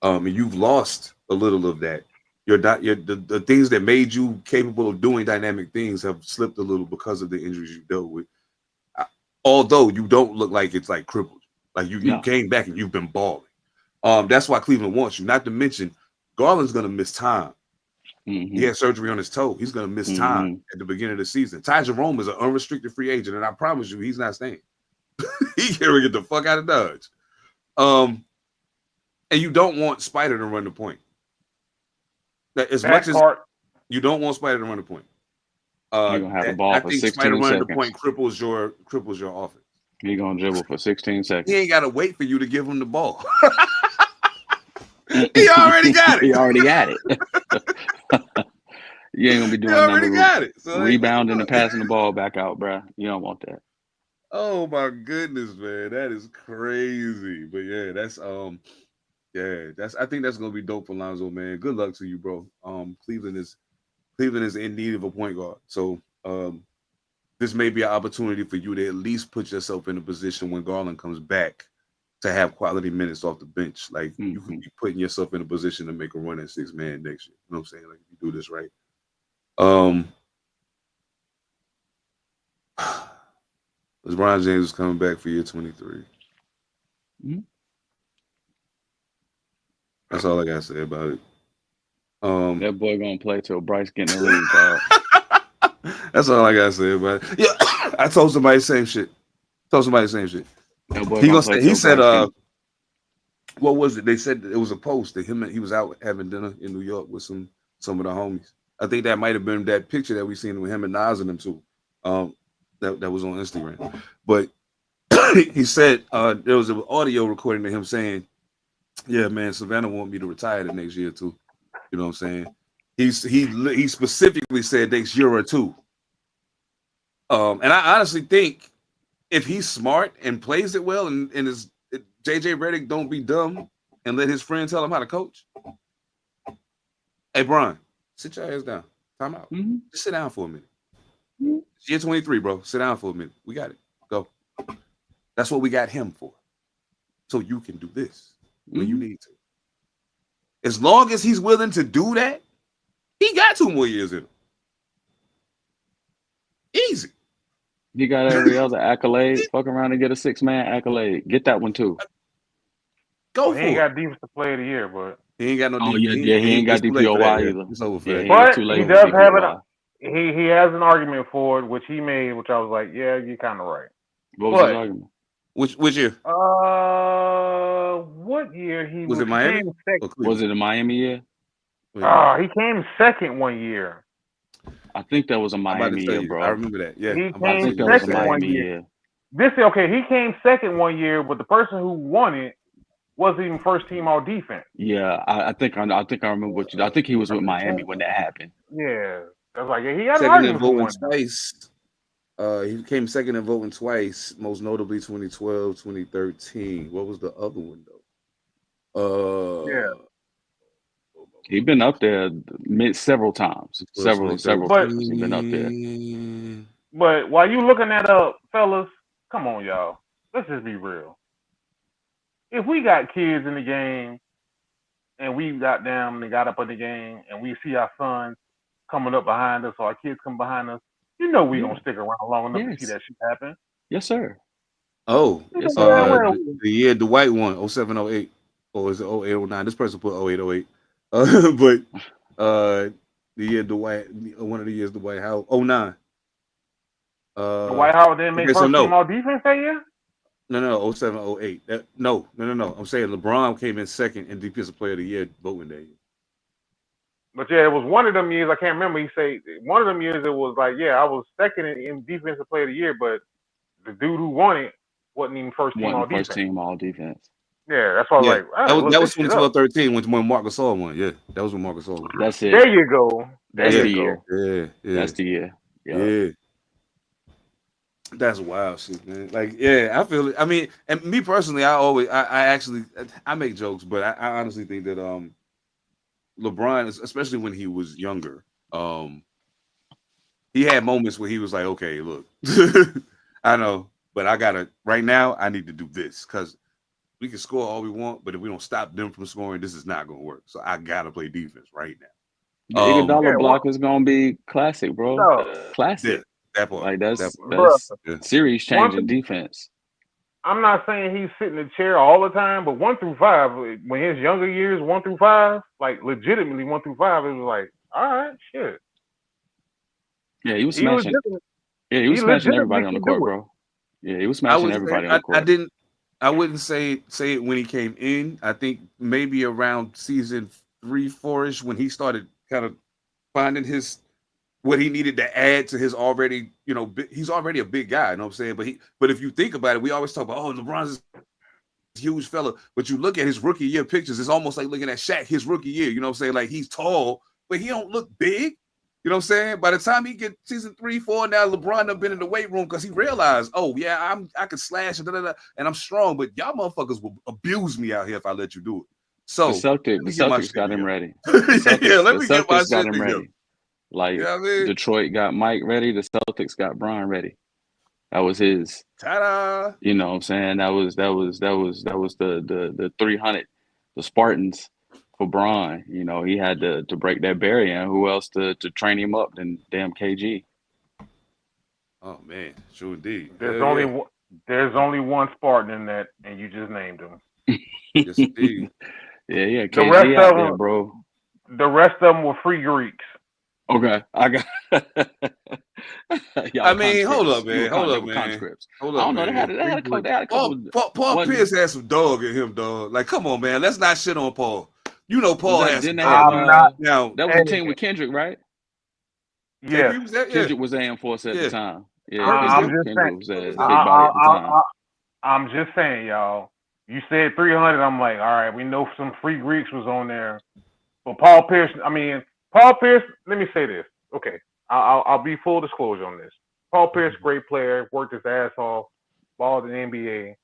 And you've lost a little of that. The things that made you capable of doing dynamic things have slipped a little because of the injuries you dealt with. Although you don't look like it's like crippled. Like you came back and you've been balling. That's why Cleveland wants you. Not to mention, Garland's gonna miss time. He had surgery on his toe. He's gonna miss time at the beginning of the season. Ty Jerome is an unrestricted free agent, and I promise you, he's not staying. He can't get the fuck out of Dodge. And you don't want Spider to run the point. As much as you don't want Spider to run the point. You're gonna have the ball for 16 Spider seconds. running the point cripples your offense. He's gonna dribble for 16 seconds. He ain't gotta wait for you to give him the ball. He already got it. He already got it. You ain't gonna be doing nothing. So rebounding and passing the ball back out, bro. You don't want that. Oh my goodness, man, that is crazy. But yeah, that's I think that's gonna be dope for Lonzo, man. Good luck to you, bro. Cleveland is in need of a point guard, so this may be an opportunity for you to at least put yourself in a position when Garland comes back to have quality minutes off the bench. Like you could be putting yourself in a position to make a run at 6-man next year. You know what I'm saying? Like if you do this right. LeBron James is coming back for year 23. That's all I gotta say about it. That boy gonna play till Bryce get in the league, dog. That's all I gotta say about it. Yeah, I told somebody the same shit. He said, what was it? They said it was a post that he was out having dinner in New York with some of the homies. I think that might have been that picture that we seen with him and Nas and them too. That was on Instagram. But he said there was an audio recording of him saying, "Yeah, man, Savannah want me to retire the next year too." You know what I'm saying? He specifically said next year or two. And I honestly think if he's smart and plays it well, and is JJ Redick don't be dumb and let his friend tell him how to coach. Hey, Brian, sit your ass down. Time out. Just sit down for a minute. It's year 23, bro. Sit down for a minute. We got it. Go. That's what we got him for. So you can do this when you need to. As long as he's willing to do that, he got 2 more years in him. Easy. He got every other accolade. Fuck around and get a 6-man accolade. Get that one too. Go He for ain't it. got defensive player of the year, but He ain't got no. Oh yeah, he ain't got it's too late for that, DPOY yeah. either. It's over for Yeah, that. it's but too late he for does have DPOY. he has an argument for it, which he made, which I was like, yeah, you're kind of right. What was his But argument? Which year? what year he Was it Miami? came second? Or Cleveland? Was it a Miami year? He came second one year. I think that was a I'm about to Miami tell year, you. bro. I remember that. Yeah, He I'm about to I came tell think you that was a second one Miami year. year. He came second one year, but the person who won it wasn't even first team all defense. Yeah, I think I remember what you. I think he was with Miami when that happened. Yeah, I was like, yeah, he had an second in argument for voting one. twice. He came second in voting twice, most notably 2012, 2013. What was the other one though? Yeah. He's been up there several times. Several But- times he's been up there. But while you looking that up, fellas, come on, y'all. Let's just be real. If we got kids in the game and we got them and they got up in the game and we see our sons coming up behind us or our kids come behind us, you know we gonna stick around long enough to see that shit happen. Yes, sir. Oh, Yes, sir. the year Dwight won, 07, 08. Or is it 08, 09? This person put 08, 08. But the year Dwight, one of the years Dwight Howard, 09. Dwight Howard didn't make okay, first so team all defense that year? No, 07, 08. No. I'm saying LeBron came in second in defensive player of the year voting that year. But yeah, it was one of them years. I can't remember. He said one of them years. It was like, yeah, I was second in defensive player of the year, but the dude who won it wasn't even first team all defense. First team all defense. Yeah, that's why I was like, that was 2012-13 when Marc Gasol won. Yeah, that was when Marc Gasol won. That's it. There you go. That's the year. Yeah. That's the year. Yeah. That's wild shit, man. Like, yeah, I feel it. I mean, and me personally, I make jokes, but I honestly think that LeBron, especially when he was younger, he had moments where he was like, okay, look, I know, but right now, I need to do this because we can score all we want, but if we don't stop them from scoring, this is not going to work. So I got to play defense right now. The Iguodala block is going to be classic, bro. No. Classic. Yeah, that part. Like that's yeah. series changing defense. I'm not saying he's sitting in the chair all the time, but 1 through 5, when his younger years, 1 through 5, like legitimately 1 through 5, it was like, all right, shit. Yeah, he was smashing. He was smashing everybody on the court, bro. Yeah, he was smashing everybody on the court. I wouldn't say it when he came in. I think maybe around season 3, 4-ish when he started kind of finding what he needed to add to his already, he's already a big guy, you know what I'm saying? But if you think about it, we always talk about, LeBron's a huge fella. But you look at his rookie year pictures, it's almost like looking at Shaq his rookie year, you know what I'm saying? Like he's tall, but he don't look big. You know what I'm saying? By the time he get season 3, 4, now LeBron done been in the weight room because he realized, I could slash and I'm strong, but y'all motherfuckers will abuse me out here if I let you do it. So the Celtics got him ready. Let me get my got shit him together. ready. Like you know what I mean? Detroit got Mike ready, the Celtics got Bron ready. That was his. Ta-da! You know what I'm saying? That was the 300, the Spartans for Bron. He had to break that barrier, and who else to train him up than damn KG? Oh man, sure indeed. There's only one Spartan in that, and you just named him. Yes, indeed. Yeah, KG out there, bro. The rest of them were free Greeks. Okay, I got. I mean, hold up, man. Conscripts. Hold up, I don't know. They had a couple. Paul Pierce had some dog in him, dog. Like, come on, man. Let's not shit on Paul. Paul has some dog. That was the team with Kendrick, right? Yeah. Kendrick was there in force at the time. Yeah, I'm just saying, y'all. You said 300. I'm like, all right, we know some free Greeks was on there. But Paul Pierce, let me say this. Okay, I'll be full disclosure on this. Paul Pierce, great player, worked his ass off, balled in the NBA.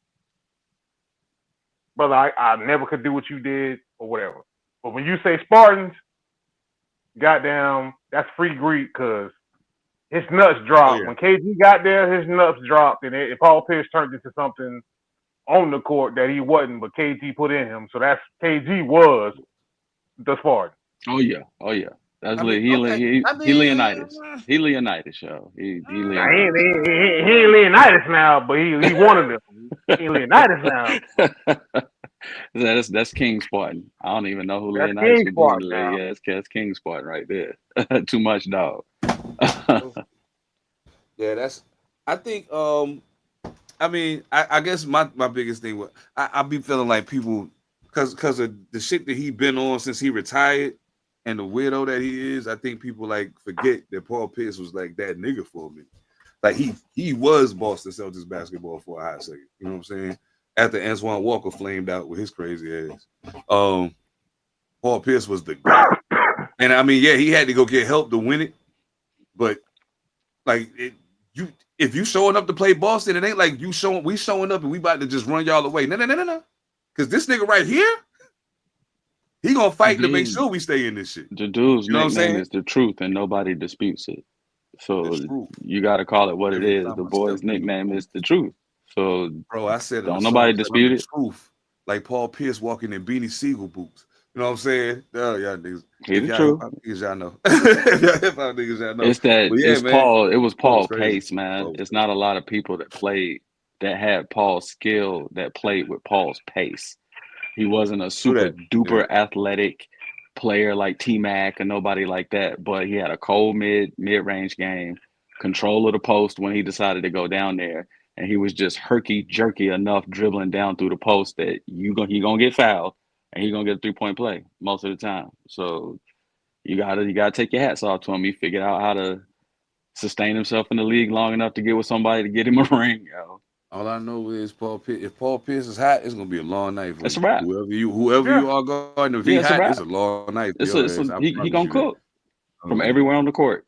Brother, I never could do what you did or whatever. But when you say Spartans, goddamn, that's free Greek because his nuts dropped. When KG got there, his nuts dropped, and Paul Pierce turned into something on the court that he wasn't, but KG put in him. So that's KG was thus far. Oh yeah. That's I mean, He okay. I he mean, Leonidas. He Leonidas, yo. He Now, he, Leonidas. ain't- he ain't Leonidas now, but he one of them. He ain't Leonidas now. That's King Spartan. I don't even know who That's Leonidas King would be in Spark the league. now. Yeah, that's King Spartan right there. Too much dog. yeah, that's. I think. I mean, I guess my biggest thing was I be feeling like people because of the shit that he been on since he retired and the weirdo that he is. I think people like forget that Paul Pierce was like that nigga for a minute. Like he was Boston Celtics basketball for a hot second. You know what I'm saying? After Antoine Walker flamed out with his crazy ass, Paul Pierce was the guy. And I mean, yeah, he had to go get help to win it, but like if you showing up to play Boston, it ain't like we showing up and we about to just run y'all away. No. Because this nigga right here, he gonna fight to make sure we stay in this shit. The dude's You know what I'm nickname saying? is the truth, and nobody disputes it. So That's true. you got to call it what it Every is. time The I boy's step in the nickname booth. is the truth. So Bro, I said in don't the nobody song that I'm dispute the it. truth, like Paul Pierce walking in Beanie Siegel boots. You know what I'm saying? Y'all niggas. He If the y'all hip truth. hop niggas, y'all know. If y'all hip hop niggas, y'all know. It's that But yeah, it's man, Paul. It was Paul was Paul crazy. Pace, man. Paul was It's crazy. not a lot of people that had Paul's skill that played with Paul's pace. He wasn't a super that. duper athletic player like T-Mac or nobody like that, but he had a cold mid-range game, control of the post when he decided to go down there, and he was just herky jerky enough dribbling down through the post that he gonna get fouled and he gonna get a 3-point play most of the time. So you gotta take your hats off to him. He figured out how to sustain himself in the league long enough to get with somebody to get him a ring, yo. All I know is Paul Pierce. If Paul Pierce is hot, it's gonna be a long night for It's a you. wrap. Whoever Yeah. you are going. If he Yeah, it's a hot, it's wrap. a long night for your ass. I He promise gonna you that. cook from everywhere on the court.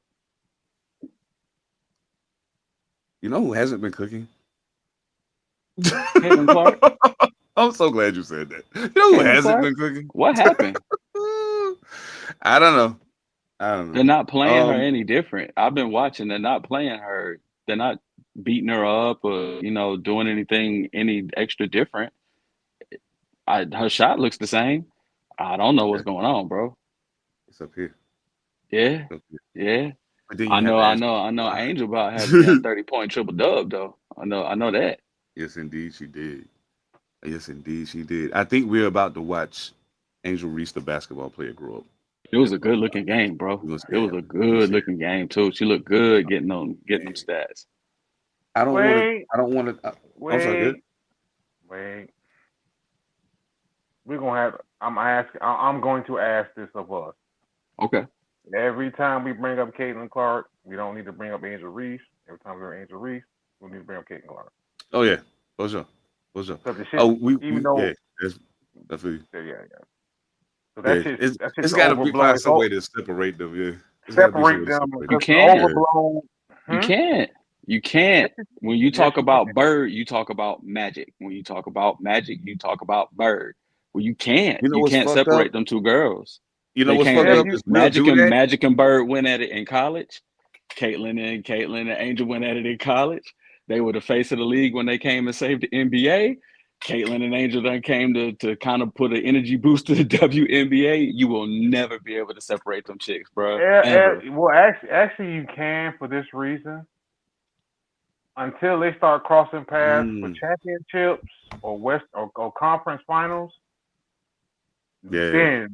You know who hasn't been cooking? Caitlin Clark. I'm so glad you said that. You know who Caitlin hasn't Clark. been cooking? What happened? I don't know. They're not playing her any different. I've been watching. They're not playing her. They're not beating her up or doing anything any extra different. Her shot looks the same. I don't know what's going on, bro. It's up here. Yeah, It's up here. yeah. But then you I have know. to I ask know. I know. why. Angel about had me at 30-point triple dub though. I know that. Yes, indeed, she did. Yes, indeed, she did. I think we're about to watch Angel Reese, the basketball player, grow up. It was a good looking game, bro. We're gonna see It it was a happen. We're gonna good see it. looking game too. She looked good getting them stats. I don't want to. Wait, I don't want to. I'm sorry. Good. wait. We're gonna have. I'm going to ask this of us. Okay. Every time we bring up Caitlin Clark, we don't need to bring up Angel Reese. Every time we bring Angel Reese, we need to bring up Caitlin Clark. Oh yeah. For sure. For sure. So the shit, Oh, even though, yeah. That's for you. yeah. So Yeah, that's it's just got to be overblown. find some way to separate them. Yeah, it's got to be some way Separate to them separate You because them. it's can't. overblown. You can't. You can't. When you Yes, talk you about can. Bird, you talk about Magic. When you talk about Magic, you talk about Bird. Well, you can't. You know You what's can't fucked up? separate them two girls. You know They what's can't. fucked Yeah, They up you. is we'll do that. Magic and Bird went at it in college. Caitlin and Angel went at it in college. They were the face of the league when they came and saved the NBA. Caitlin and Angel then came to kind of put an energy boost to the WNBA. You will never be able to separate them chicks, bro. Ever. Well, actually, you can for this reason. Until they start crossing paths for championships or or conference finals, Yeah.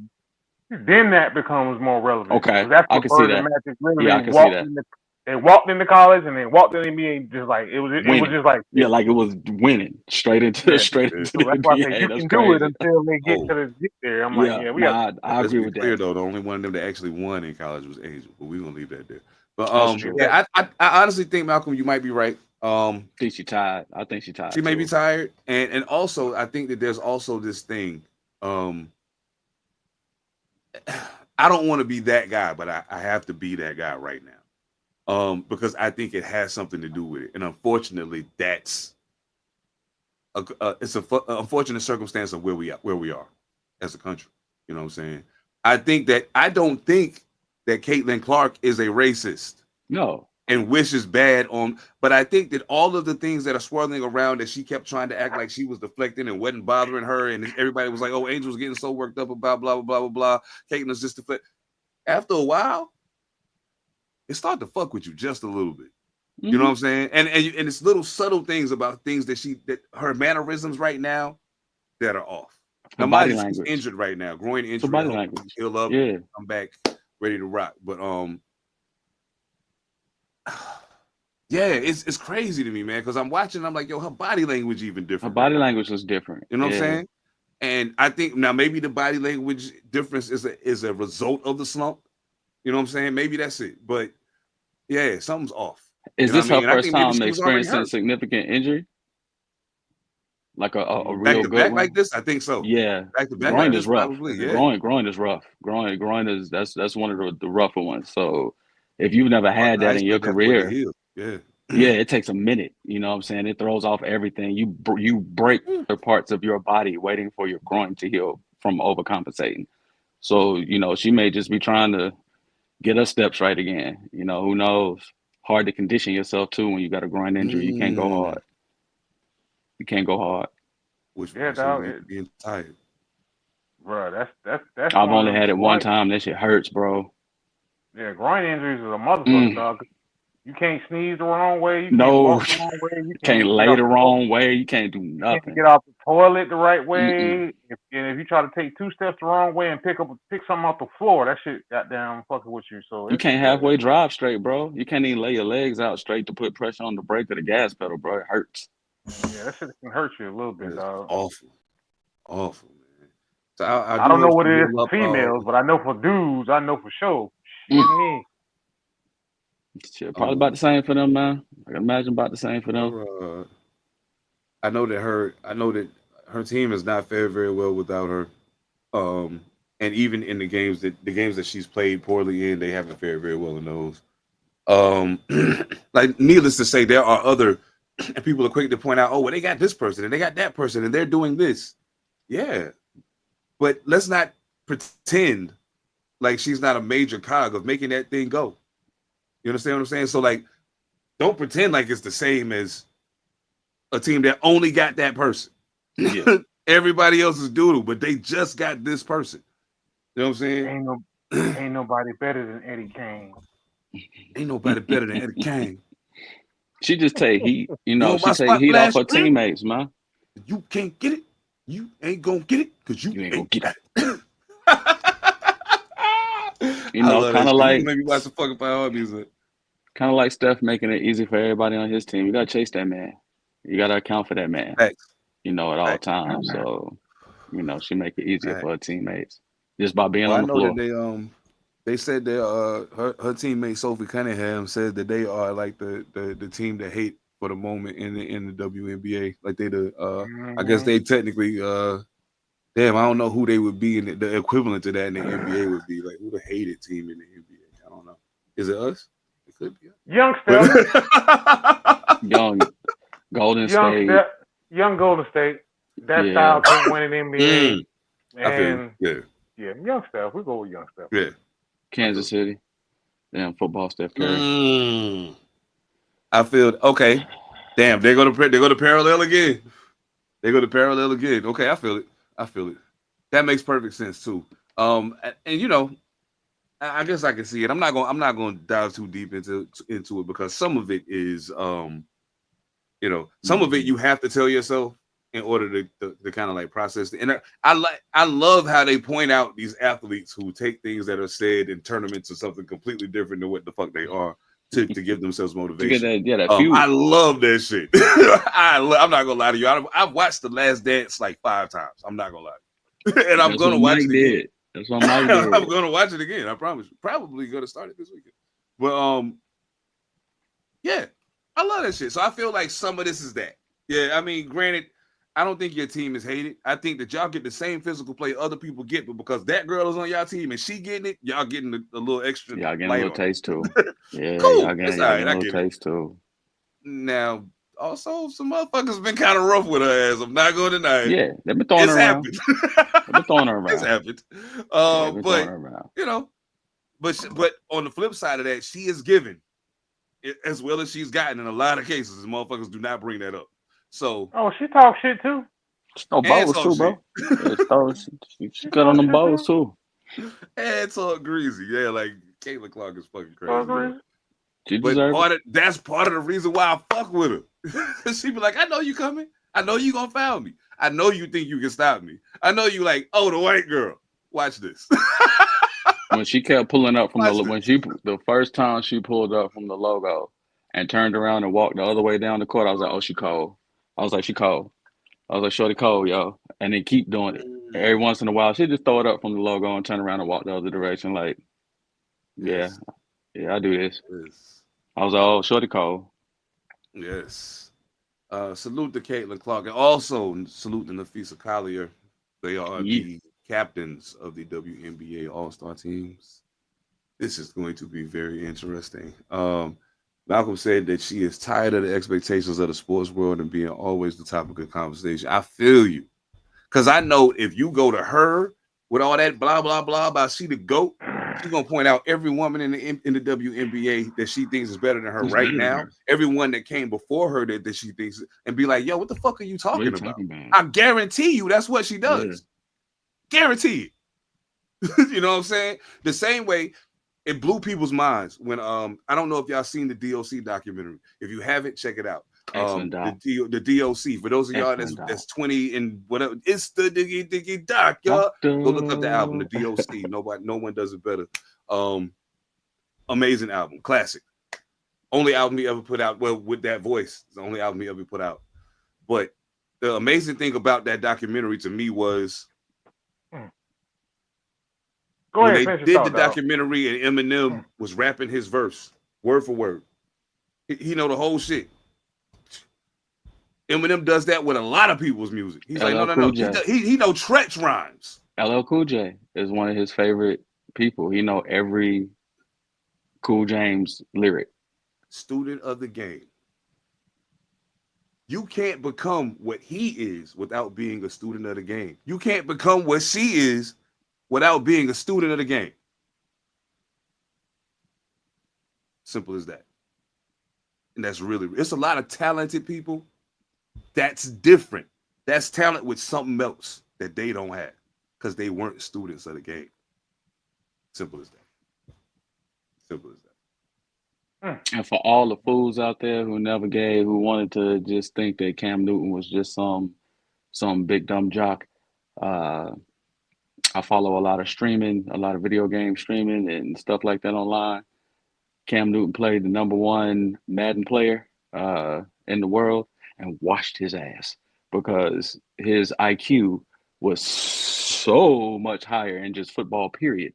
then that becomes more relevant. Okay, Because that's I what can see Bird and that. Magic Yeah, I literally can see that. they walked into college and they walked in the NBA just like it was Winning. just like Yeah, like it was winning straight into yeah. straight Yeah. into So the that's why I say NBA. you That's can do it crazy. until they get Oh, get there. I'm like, Yeah, yeah, we got. nah, I let's agree be with clear that. though. The only one of them that actually won in college was Angel, but we're gonna leave that there. But That's true. yeah, I honestly think Malcolm, you might be right. I think she tied. I think she tied She may be too. tired, and also I think that there's also this thing. I don't want to be that guy, but I have to be that guy right now. Because I think it has something to do with it, and unfortunately, that's it's a unfortunate circumstance of where we are as a country. You know what I'm saying? I don't think that Caitlin Clark is a racist. No, and wishes bad on. But I think that all of the things that are swirling around that she kept trying to act like she was deflecting and wasn't bothering her, and everybody was like, "Oh, Angel was getting so worked up about blah blah blah blah blah." Caitlyn was just deflect. After a while, it started to fuck with you just a little bit. Mm-hmm. You know what I'm saying? And it's little subtle things about things that her mannerisms right now that are off. Her now, body she's language. injured right now, groin injury. Body language. Heal up, yeah. come back, ready to rock. But yeah, it's crazy to me, man, because I'm watching. I'm like, yo, her body language even different. Her body language was different. You know what I'm saying? And I think now maybe the body language difference is a result of the slump. You know what I'm saying? Maybe that's it. But yeah, something's off. Is this her first time experiencing experiencing significant injury? Like a real back to good back one? like this? I think so. Yeah. Back to back groin like is this, rough. probably. Yeah. Groin is rough. Groin is that's one of the rougher ones. So if you've never had that in your career, yeah, it takes a minute. You know what I'm saying? It throws off everything. You break the parts of your body waiting for your groin to heal from overcompensating. So, she may just be trying to get her steps right again. Who knows? Hard to condition yourself too when you got a groin injury. You can't go hard. You can't go hard. Which dog, being tired. Bro, that's I've only had it one time. That shit hurts, bro. Yeah, groin injuries is a motherfucker, dog. You can't sneeze the wrong way. You can't No. walk the wrong way. You Can't lay the wrong way. You can't do nothing. You can't get off the toilet the right way. If you try to take 2 steps the wrong way and pick something off the floor, that shit goddamn fucking with you. So you can't halfway drive straight, bro. You can't even lay your legs out straight to put pressure on the brake or the gas pedal, bro. It hurts. Yeah, that shit can hurt you a little bit, dog. Awful, man. So I don't know what it is for females, but I know for dudes, I know for sure. Shit, probably about the same for them, man. I can imagine about the same for them. I know that her team has not fared very well without her. And even in the games that she's played poorly in, they haven't fared very well in those. Like, needless to say, there are other and people are quick to point out, oh, well, they got this person and they got that person and they're doing this. Yeah. But let's not pretend like she's not a major cog of making that thing go. You understand what I'm saying? So, like, don't pretend like it's the same as a team that only got that person. Yeah. Everybody else is doodle, but they just got this person. You know what I'm saying? Ain't nobody better than Eddie Kane. Ain't nobody better than Eddie Kane. She just take heat, she take heat off her teammates, man. You can't get it. You ain't gonna get it because you ain't gonna get it. Kind of like maybe watch the fucking Power music. Kind of like Steph making it easy for everybody on his team. You gotta chase that man. You gotta account for that man. Thanks. At all times. So, she make it easier for her teammates just by being on the floor. That they said that her teammate Sophie Cunningham said that they are like the team that hate for the moment in the WNBA. Like they I guess they technically damn, I don't know who they would be in the equivalent to that in the NBA would be like who the hated team in the NBA. I don't know. Is it us? It could be us. Young Steph. Young Golden State. Young Golden State. That style can't win an NBA. And young Steph. We go with young Steph. Yeah. Kansas City. Damn, football Steph Curry. I feel okay. Damn, they're gonna parallel again. They go to parallel again. Okay, I feel it. That makes perfect sense too. And I guess I can see it. I'm not going to dive too deep into it because some of it is some of it you have to tell yourself in order to kind of like process it. And I love how they point out these athletes who take things that are said in tournaments to something completely different than what the fuck they are to give themselves motivation. I love that shit. I'm not gonna lie to you. I've watched The Last Dance like 5 times. I'm not gonna lie to you. And I'm gonna watch it again. That's what Mike did. I'm gonna watch it again. I promise you. Probably gonna start it this weekend. But yeah, I love that shit. So I feel like some of this is that. Yeah, I mean, granted, I don't think your team is hated. I think that y'all get the same physical play other people get, but because that girl is on y'all team and she getting it, y'all getting a little extra. Y'all getting a little taste too. Yeah, cool. Y'all getting a little taste too. Now, also, some motherfuckers been kind of rough with her ass. I'm not going to deny it. Yeah, they've been throwing her around. They've been throwing her around. It's happened. But on the flip side of that, she is given. as well as she's gotten in a lot of cases. Motherfuckers do not bring that up. So Oh, she talk shit too. No and balls talk too, bro. shit. Yeah, she cut on talk them shit balls too. And talk greasy. Yeah, like Caitlin Clark is fucking crazy. Talk Yo. crazy. She But deserves that's part of the reason why I fuck with her. She be like, I know you coming. I know you gonna foul me. I know you think you can stop me. I know you like, oh, the white girl. Watch this. when she kept pulling up from Watch this. the first time she pulled up from the logo and turned around and walked the other way down the court. I was like, oh, she cold. I was like, she cold. I was like, shorty cold, yo. And then keep doing it. Every once in a while, she just throw it up from the logo and turn around and walk the other direction. Like, yeah, Yes. yeah, I do this. Yes. I was like, oh, shorty cold. Yes. Salute to Caitlin Clark and also salute to Nafisa Collier. They are Yeah. the captains of the WNBA All-Star teams. This is going to be very interesting. Malcolm said that she is tired of the expectations of the sports world and being always the topic of conversation. I feel you. Because I know if you go to her with all that blah, blah, blah about she the GOAT, she's going to point out every woman in the WNBA that she thinks is better than her Who's right better than now. her? Everyone that came before her that she thinks, and be like, yo, what the fuck are you What are talking you about? talking about? I guarantee you that's what she does. Guarantee it. You know what I'm saying? The same way it blew people's minds when I don't know if y'all seen the DOC documentary. If you haven't, check it out. Excellent doc. The DOC. For those of y'all that's 20 and whatever, it's the diggy doc, y'all. Go look up the album, the DOC. No one does it better. Amazing album, classic. Only album he ever put out. Well, with that voice, it's the only album he ever put out. But the amazing thing about that documentary to me was when they did the documentary and Eminem was rapping his verse word for word. He know the whole shit. Eminem does that with a lot of people's music. He's like, no. He know Tretch rhymes. LL Cool J is one of his favorite people. He know every Cool James lyric. Student of the game. You can't become what he is without being a student of the game. You can't become what she is without being a student of the game. Simple as that. And that's really, it's a lot of talented people. That's different. That's talent with something else that they don't have because they weren't students of the game. Simple as that. Simple as that. And for all the fools out there who wanted to just think that Cam Newton was just some big dumb jock, I follow a lot of video game streaming and stuff like that online. Cam Newton played the #1 Madden player in the world and washed his ass because his IQ was so much higher in just football period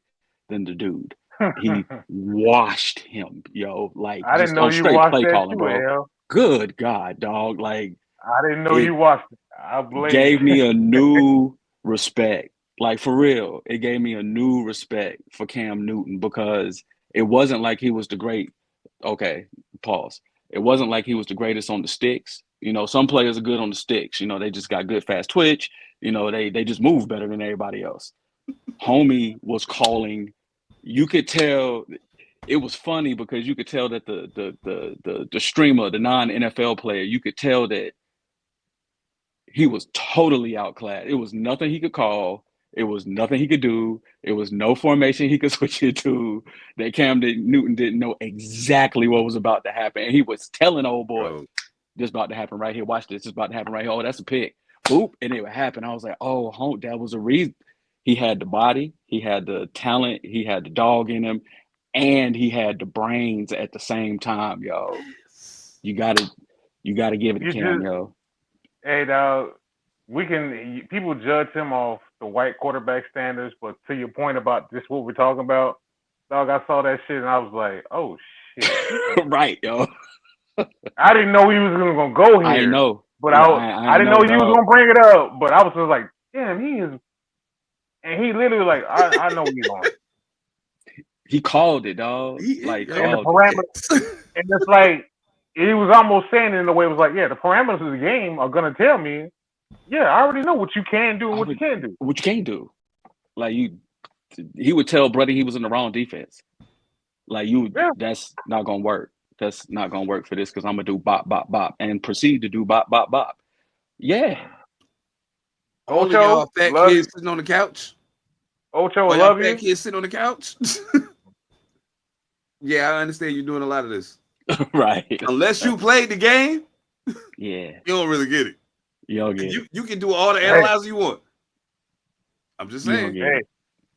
than the dude. He washed him, yo. Like I didn't know you straight watched play that calling, too, bro. Al. Good God, dog. Like I didn't know you watched it. I blame gave you. me a new respect. Like for real, it gave me a new respect for Cam Newton because it wasn't like he was the great. Okay, pause. It wasn't like he was the greatest on the sticks. You know, some players are good on the sticks. You know, they just got good fast twitch. You know, they just move better than everybody else. Homie was calling. You could tell it was funny because you could tell that the streamer, the non-NFL player, you could tell that he was totally outclassed. It was nothing he could call. It was nothing he could do. It was no formation he could switch it to. That Newton didn't know exactly what was about to happen. And he was telling old boy, this about to happen right here. Watch this. This about to happen right here. Oh, that's a pick. Boop. And it would happen. I was like, oh, that was a reason. He had the body. He had the talent. He had the dog in him. And he had the brains at the same time, yo. You gotta give it to Cam, yo. Hey, dog, people judge him off the white quarterback standards, but to your point about just what we're talking about, dog, I saw that shit and I was like, oh shit. Right, yo. I didn't know he was gonna go here. I know. But I didn't know he was gonna bring it up. But I was just like, damn, he is, and he literally like, I know he's on. He called it, dog. Like and the parameters, and it's like he was almost saying it in a way. It was like, yeah, the parameters of the game are gonna tell me, yeah, I already know what you can do and what you can't do. What you can't do. Like he would tell Brady he was in the wrong defense. Like that's not gonna work. that's not gonna work for this because I'm gonna do bop, bop, bop, and proceed to do bop, bop, bop. Yeah. All of Ocho, y'all fat love kids you. sitting on the couch. Ocho, All y'all love fat you. kids sitting on the couch. Yeah, I understand you're doing a lot of this. Right. Unless you played the game, Yeah. you don't really get it. You don't get it. You can do all the Hey. analyzing you want. I'm just You don't saying. get it.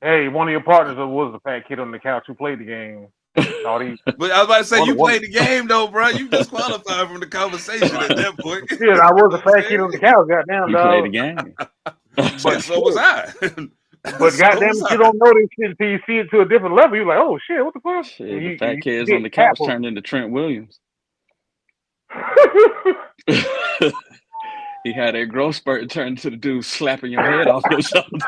Hey, one of your partners was the fat kid on the couch who played the game. Thought he, But I was about to say, you One- played the game though, bro. You disqualified from the conversation at that point. shit, I was a fat kid on the couch, goddamn, You play the dog. game. But so was I. But So goddamn, was if I. you don't know this shit until you see it to a different level, you're like, oh shit, what the fuck? Shit, And the you fat kids get on the couch tackled. turned into Trent Williams. He had a growth spurt and turned to the dude slapping your head off your shoulders.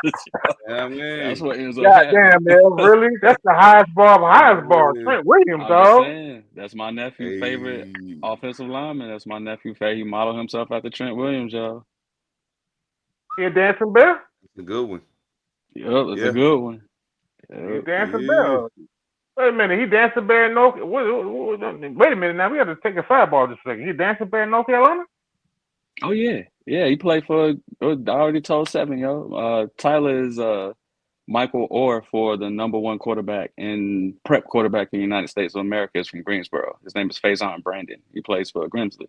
Yeah, man. That's what ends up happening. Goddamn, man, really? That's the highest bar of highest bar. Yeah. Trent Williams, I'm just dog. saying, that's my nephew's favorite Hey. offensive lineman. That's my nephew. He modeled himself after Trent Williams, y'all. He a dancing bear? That's a good one. Yep, that's Yeah. a good one. He a Yep. dancing Yeah. bear. Wait a minute, he dancing bear in North. Wait a minute, now we got to take a sidebar just a second. He dancing bear in North Carolina? Oh yeah, yeah. He played for. I already told Seven, yo. Tyler is Michael Orr for the #1 quarterback in prep quarterback in the United States of America is from Greensboro. His name is Faison Brandon. He plays for Grimsley.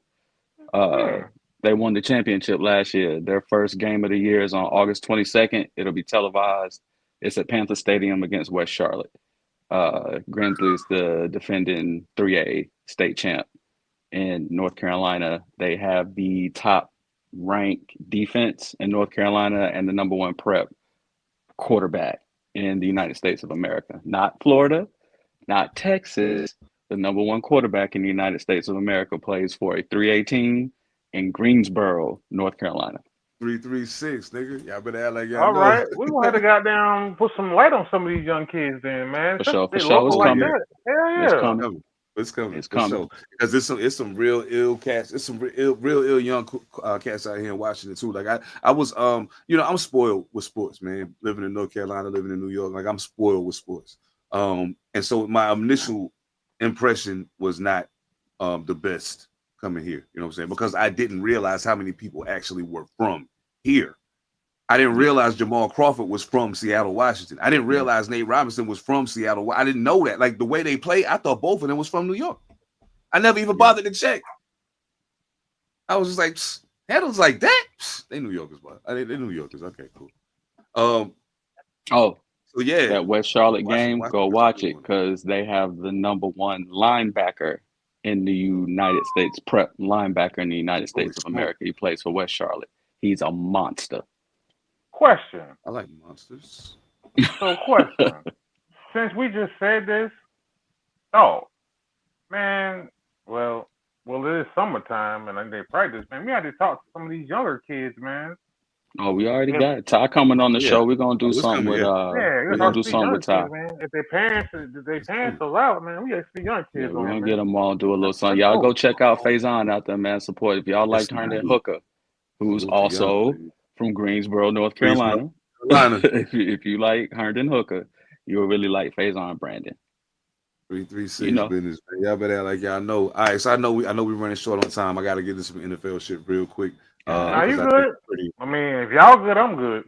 They won the championship last year. Their first game of the year is on August 22nd. It'll be televised. It's at Panther Stadium against West Charlotte. Grimsley is the defending 3A state champ. In North Carolina, they have the top ranked defense in North Carolina and the #1 prep quarterback in the United States of America. Not Florida, not Texas. The #1 quarterback in the United States of America plays for a 3A team in Greensboro, North Carolina. 336, nigga. Y'all better act like y'all All know. right, we gonna have to goddamn put some light on some of these young kids, then, man. For Since sure, they for sure. local It's like coming. that. Hell It's yeah. coming. It's coming. It's For coming. sure. Because it's some real ill cats. It's some real ill young cats out here in Washington too. Like I was I'm spoiled with sports, man. Living in North Carolina, living in New York, like I'm spoiled with sports. And so my initial impression was not the best coming here. You know what I'm saying? Because I didn't realize how many people actually were from here. I didn't realize Jamal Crawford was from Seattle, Washington. I didn't realize Nate Robinson was from Seattle. I didn't know that. Like the way they play, I thought both of them was from New York. I never even bothered to check. I was just like, handles like that. They New Yorkers, but they New Yorkers. Okay, cool. Oh, so yeah, that West Charlotte Watch it, game, watch go it. watch it because they have the #1 linebacker in the United States, prep linebacker in the United States of America. He plays for West Charlotte. He's a monster. Question. I like monsters. So, question. Since we just said this, oh, man, well, it is summertime and they practice, man. We had to talk to some of these younger kids, man. Oh, we already got it. Ty coming on the show. We're gonna do it's something coming, with we're gonna do something with Ty. Kids, man. If their parents are out, man, we got to see young Yeah, kids we're on, gonna man. get them all, do a little something. Y'all go check out Faison out there, man. Support if y'all like Herndon Hooker, who's also from Greensboro, North Carolina. if you like Herndon Hooker, you'll really like Faison Brandon. 336 You know. business, man. Y'all better act like y'all know. All right, so I know we running short on time. I gotta get into some NFL shit real quick. Nah, you good? I mean, if y'all good, I'm good.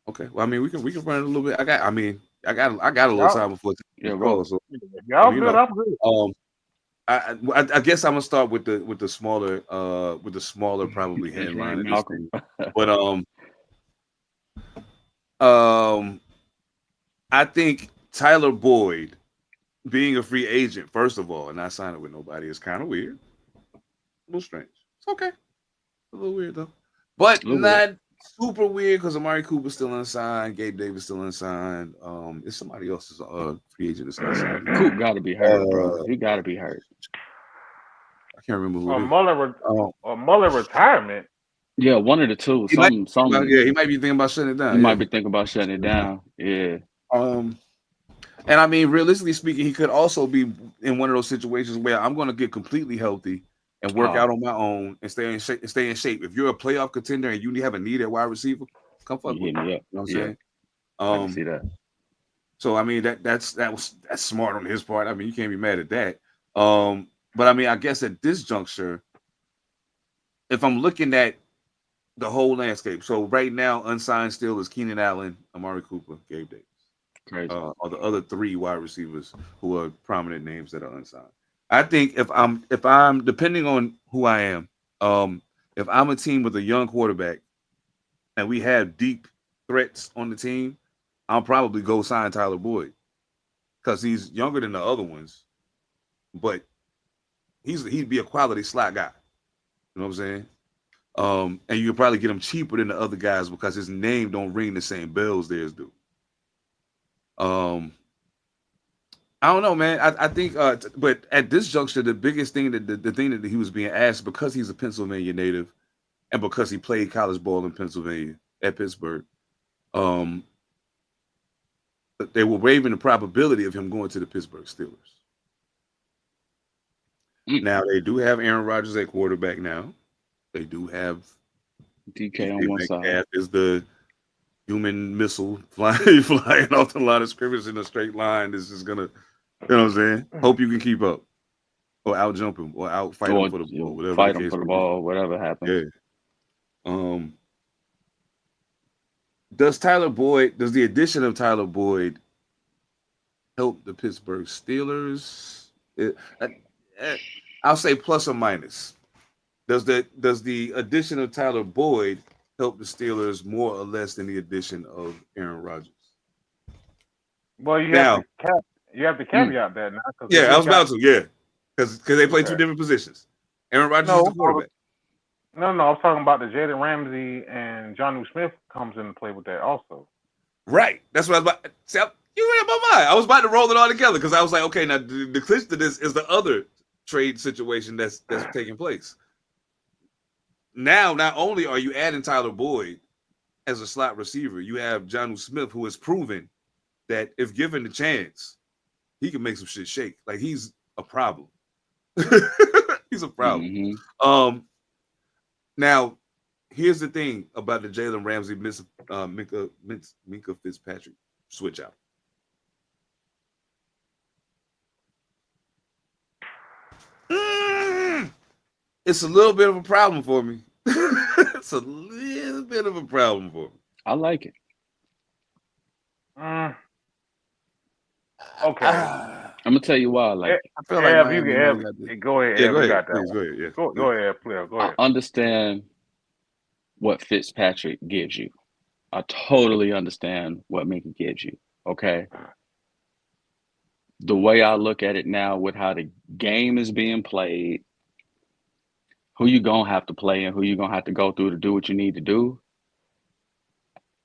Okay. Well, I mean, we can run it a little bit. I got a little time before bro. So if y'all good, I'm good. I guess I'm gonna start with the smaller probably headline. But I think Tyler Boyd being a free agent, first of all, and not signing with nobody is kind of weird. A little strange. It's okay. A little weird though. But not super weird because Amari Cooper's still unsigned, Gabe Davis still unsigned. It's somebody else's free agent that's unsigned. Coop gotta be hurt, bro. He gotta be hurt. I can't remember who. Muller retirement. Yeah, one of the two. He might be thinking about shutting it down. He might be thinking about shutting it down. Yeah. And I mean, realistically speaking, he could also be in one of those situations where I'm going to get completely healthy and work out on my own and stay in shape. If you're a playoff contender and you have a need at wide receiver, come fuck with me. You know what I'm saying? I can see that. So I mean that's smart on his part. I mean, you can't be mad at that. But I mean, I guess at this juncture, if I'm looking at the whole landscape, so right now, unsigned still is Keenan Allen, Amari Cooper, Gabe Davis. Crazy. Are the other three wide receivers who are prominent names that are unsigned. I think if I'm depending on who I am, if I'm a team with a young quarterback and we have deep threats on the team, I'll probably go sign Tyler Boyd because he's younger than the other ones, but he'd be a quality slot guy. You know what I'm saying? And you could probably get him cheaper than the other guys because his name don't ring the same bells theirs do. I don't know, man. I think, but at this juncture, the biggest thing that the thing that he was being asked, because he's a Pennsylvania native, and because he played college ball in Pennsylvania at Pittsburgh, they were waiving the probability of him going to the Pittsburgh Steelers. Now they do have Aaron Rodgers at quarterback now. They do have DK on one side. Is the human missile flying off the line of scrimmage in a straight line. This is gonna, you know what I'm saying? Hope you can keep up, or out jump him, or out fight him for the ball, whatever. Fight him for the ball, whatever happens. Yeah. Does the addition of Tyler Boyd help the Pittsburgh Steelers? I'll say plus or minus. Does the addition of Tyler Boyd help the Steelers more or less than the addition of Aaron Rodgers? Well, you have to caveat that now. Yeah, I was about to. Yeah, because they play two different positions. Aaron Rodgers is the quarterback. No, I was talking about the Jalen Ramsey and Jonnu Smith comes into play with that also. Right. That's what I was about. See, you read my mind. I was about to roll it all together because I was like, okay, now the clinch to this is the other trade situation that's taking place. Now, not only are you adding Tyler Boyd as a slot receiver, you have Jonnu Smith, who has proven that if given the chance, he can make some shit shake. Like, he's a problem. He's a problem. Mm-hmm. Now, here's the thing about the Jalen Ramsey Minka Fitzpatrick switch out. It's a little bit of a problem for me. It's a little bit of a problem for me. I like it. Okay. I'm gonna tell you why I like it. I feel like you can go ahead. Yeah, go ahead. Got that Please, go ahead. Yeah. Go ahead, player. Go ahead. I understand what Fitzpatrick gives you. I totally understand what Minka gives you. Okay. The way I look at it now, with how the game is being played, who you gonna have to play and who you gonna have to go through to do what you need to do,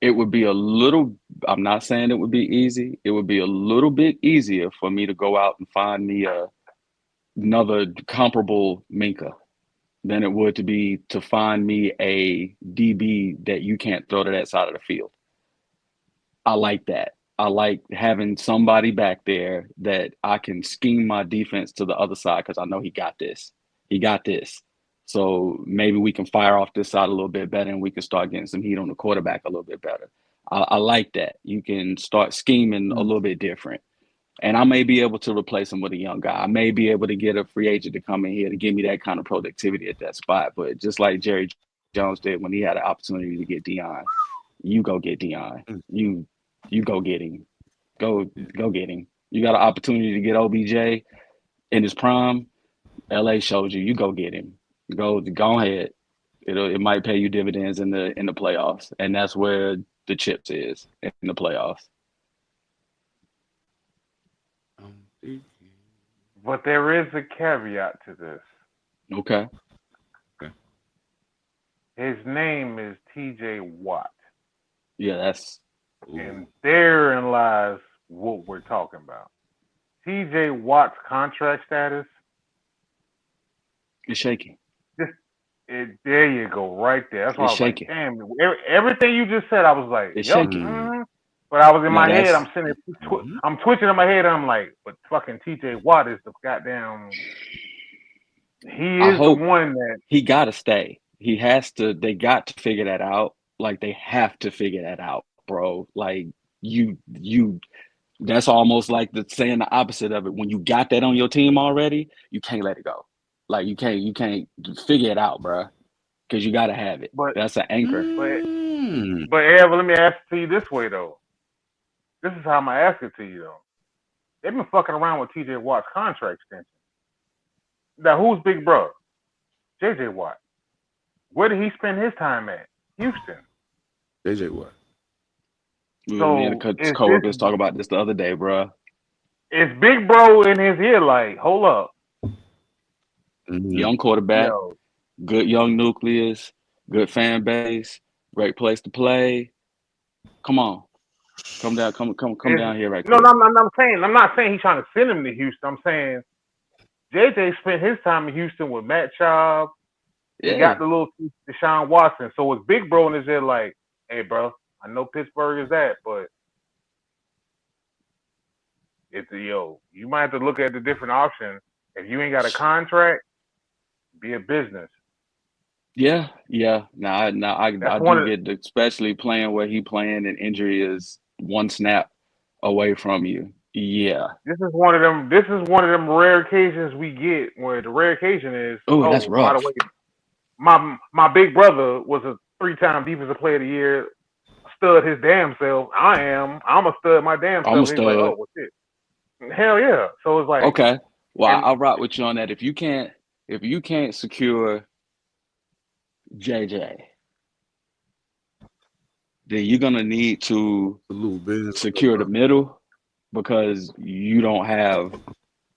it would be a little, I'm not saying it would be easy. It would be a little bit easier for me to go out and find me another comparable Minka than it would to find me a DB that you can't throw to that side of the field. I like that. I like having somebody back there that I can scheme my defense to the other side because I know he got this. He got this. So maybe we can fire off this side a little bit better and we can start getting some heat on the quarterback a little bit better. I like that. You can start scheming a little bit different. And I may be able to replace him with a young guy. I may be able to get a free agent to come in here to give me that kind of productivity at that spot. But just like Jerry Jones did when he had an opportunity to get Deion, you go get Deion. You go get him. Go get him. You got an opportunity to get OBJ in his prime. LA showed you. You go get him. Go ahead. It might pay you dividends in the playoffs, and that's where the chips is in the playoffs. But there is a caveat to this. Okay. His name is T.J. Watt. Yeah, that's. And therein lies what we're talking about. T.J. Watt's contract status. It's shaky. There you go, right there. That's why I was shaky. like, damn, everything you just said, I was like, it's yep. shaky. But I was in my head, I'm sitting there, I'm twitching in my head, and I'm like, but fucking T.J. Watt is the goddamn, he is the one that. He got to stay. He has to, they got to figure that out. Like, they have to figure that out, bro. Like, That's almost like saying the opposite of it. When you got that on your team already, you can't let it go. Like you can't figure it out, bro, because you gotta have it. But That's an anchor. but Mm. but Evan, let me ask it to you this way though. This is how I'm gonna ask it to you though. They've been fucking around with TJ Watt's contract extension. Now who's big bro? JJ Watt. Where did he spend his time at? Houston. JJ Watt. Me and So a coworkers talk about this the other day, bro. is big bro in his ear like, hold up, Mhm. Young quarterback, yo, good young nucleus, good fan base, great place to play. Come on, come down here right quick. I'm not saying he's trying to send him to Houston. I'm saying JJ spent his time in Houston with Matt Schaub. He Yeah, got the little Deshaun Watson. So it's big bro in his ear like, hey bro, I know Pittsburgh is that, but it's you might have to look at the different options. If you ain't got a contract, be a business. yeah. Now I That's one do of get especially playing where he playing and injury is one snap away from you. Yeah. this is one of them rare occasions we get where the rare occasion is, Oh, that's oh, by the rough. way, my big brother was a 3-time defensive player of the year, stud his damn self. I'm a stud my damn I'm a self. He's like, stud. oh, what's it? Hell yeah. So it's like, Okay. Well, and I'll rock with you on that. If you can't secure JJ, then you're gonna need to A little bit. secure the middle because you don't have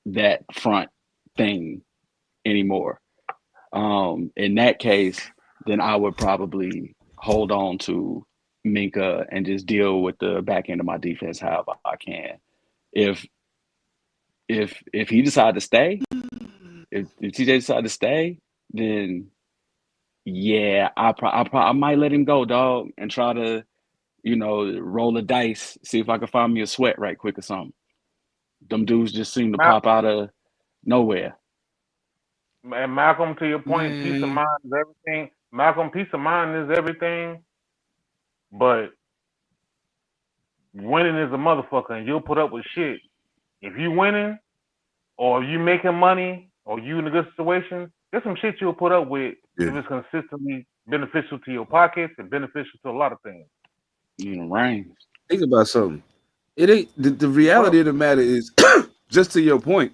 that front thing anymore. In that case, then I would probably hold on to Minka and just deal with the back end of my defense however I can. If he decide to stay, if TJ decide to stay, then yeah, I might let him go, dog, and try to roll the dice, see if I can find me a sweat right quick or something. Them dudes just seem to Ma- pop out of nowhere. and Malcolm, to your point, peace of Man. mind is everything. Malcolm, peace of mind is everything. But winning is a motherfucker, and you'll put up with shit. If you winning, or you making money, or you in a good situation, there's some shit you'll put up with if Yeah. it's consistently beneficial to your pockets and beneficial to a lot of things. Rain. Think about something. It ain't the reality of the matter is just to your point.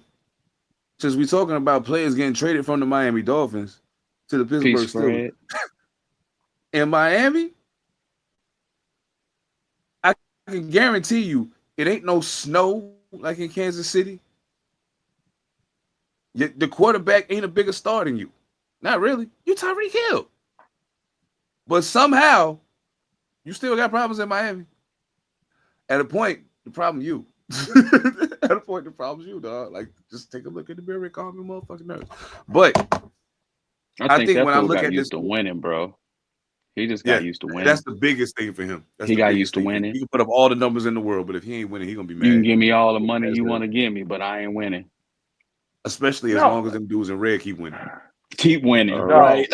Since we're talking about players getting traded from the Miami Dolphins to the Pittsburgh Peace, Steelers. Fred. In Miami, I can guarantee you it ain't no snow like in Kansas City. The quarterback ain't a bigger star than you. Not really. You Tyreek Hill. But somehow, you still got problems in Miami. At a point, the problem you. At a point, the problem's you, dog. Like, just take a look at the mirror and calm your motherfucking nerves. But I think that when I fool look got at used this, to winning, bro. He just yeah, got used to that's winning. the biggest thing for him. That's He the got biggest used to thing. winning. He can put up all the numbers in the world, but if he ain't winning, he gonna be You can mad. give me all the money As you hell. want to give me, but I ain't winning. Especially as No, long as them dudes in red keep winning. Keep winning, Uh, right?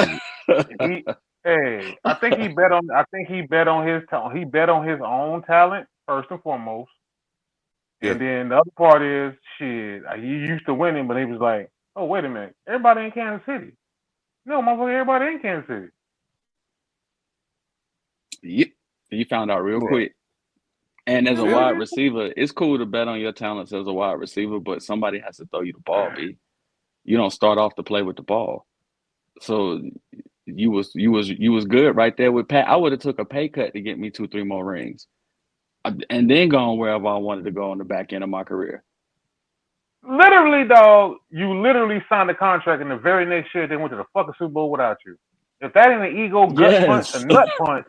I think he bet on his own talent first and foremost. Yeah. And then the other part is shit. He used to winning, but he was like, "Oh, wait a minute, everybody in Kansas City." No, motherfucker, everybody in Kansas City. Yep. You found out real Yeah. quick. And as a Yeah. wide receiver, it's cool to bet on your talents as a wide receiver, but somebody has to throw you the ball, B. You don't start off to play with the ball. So you was good right there with Pat. I would have took a pay cut to get me 2-3 more rings. And then gone wherever I wanted to go on the back end of my career. Literally, dog, you literally signed a contract, and the very next year they went to the fucking Super Bowl without you. If that ain't an ego gut punch, Yes. a nut punch,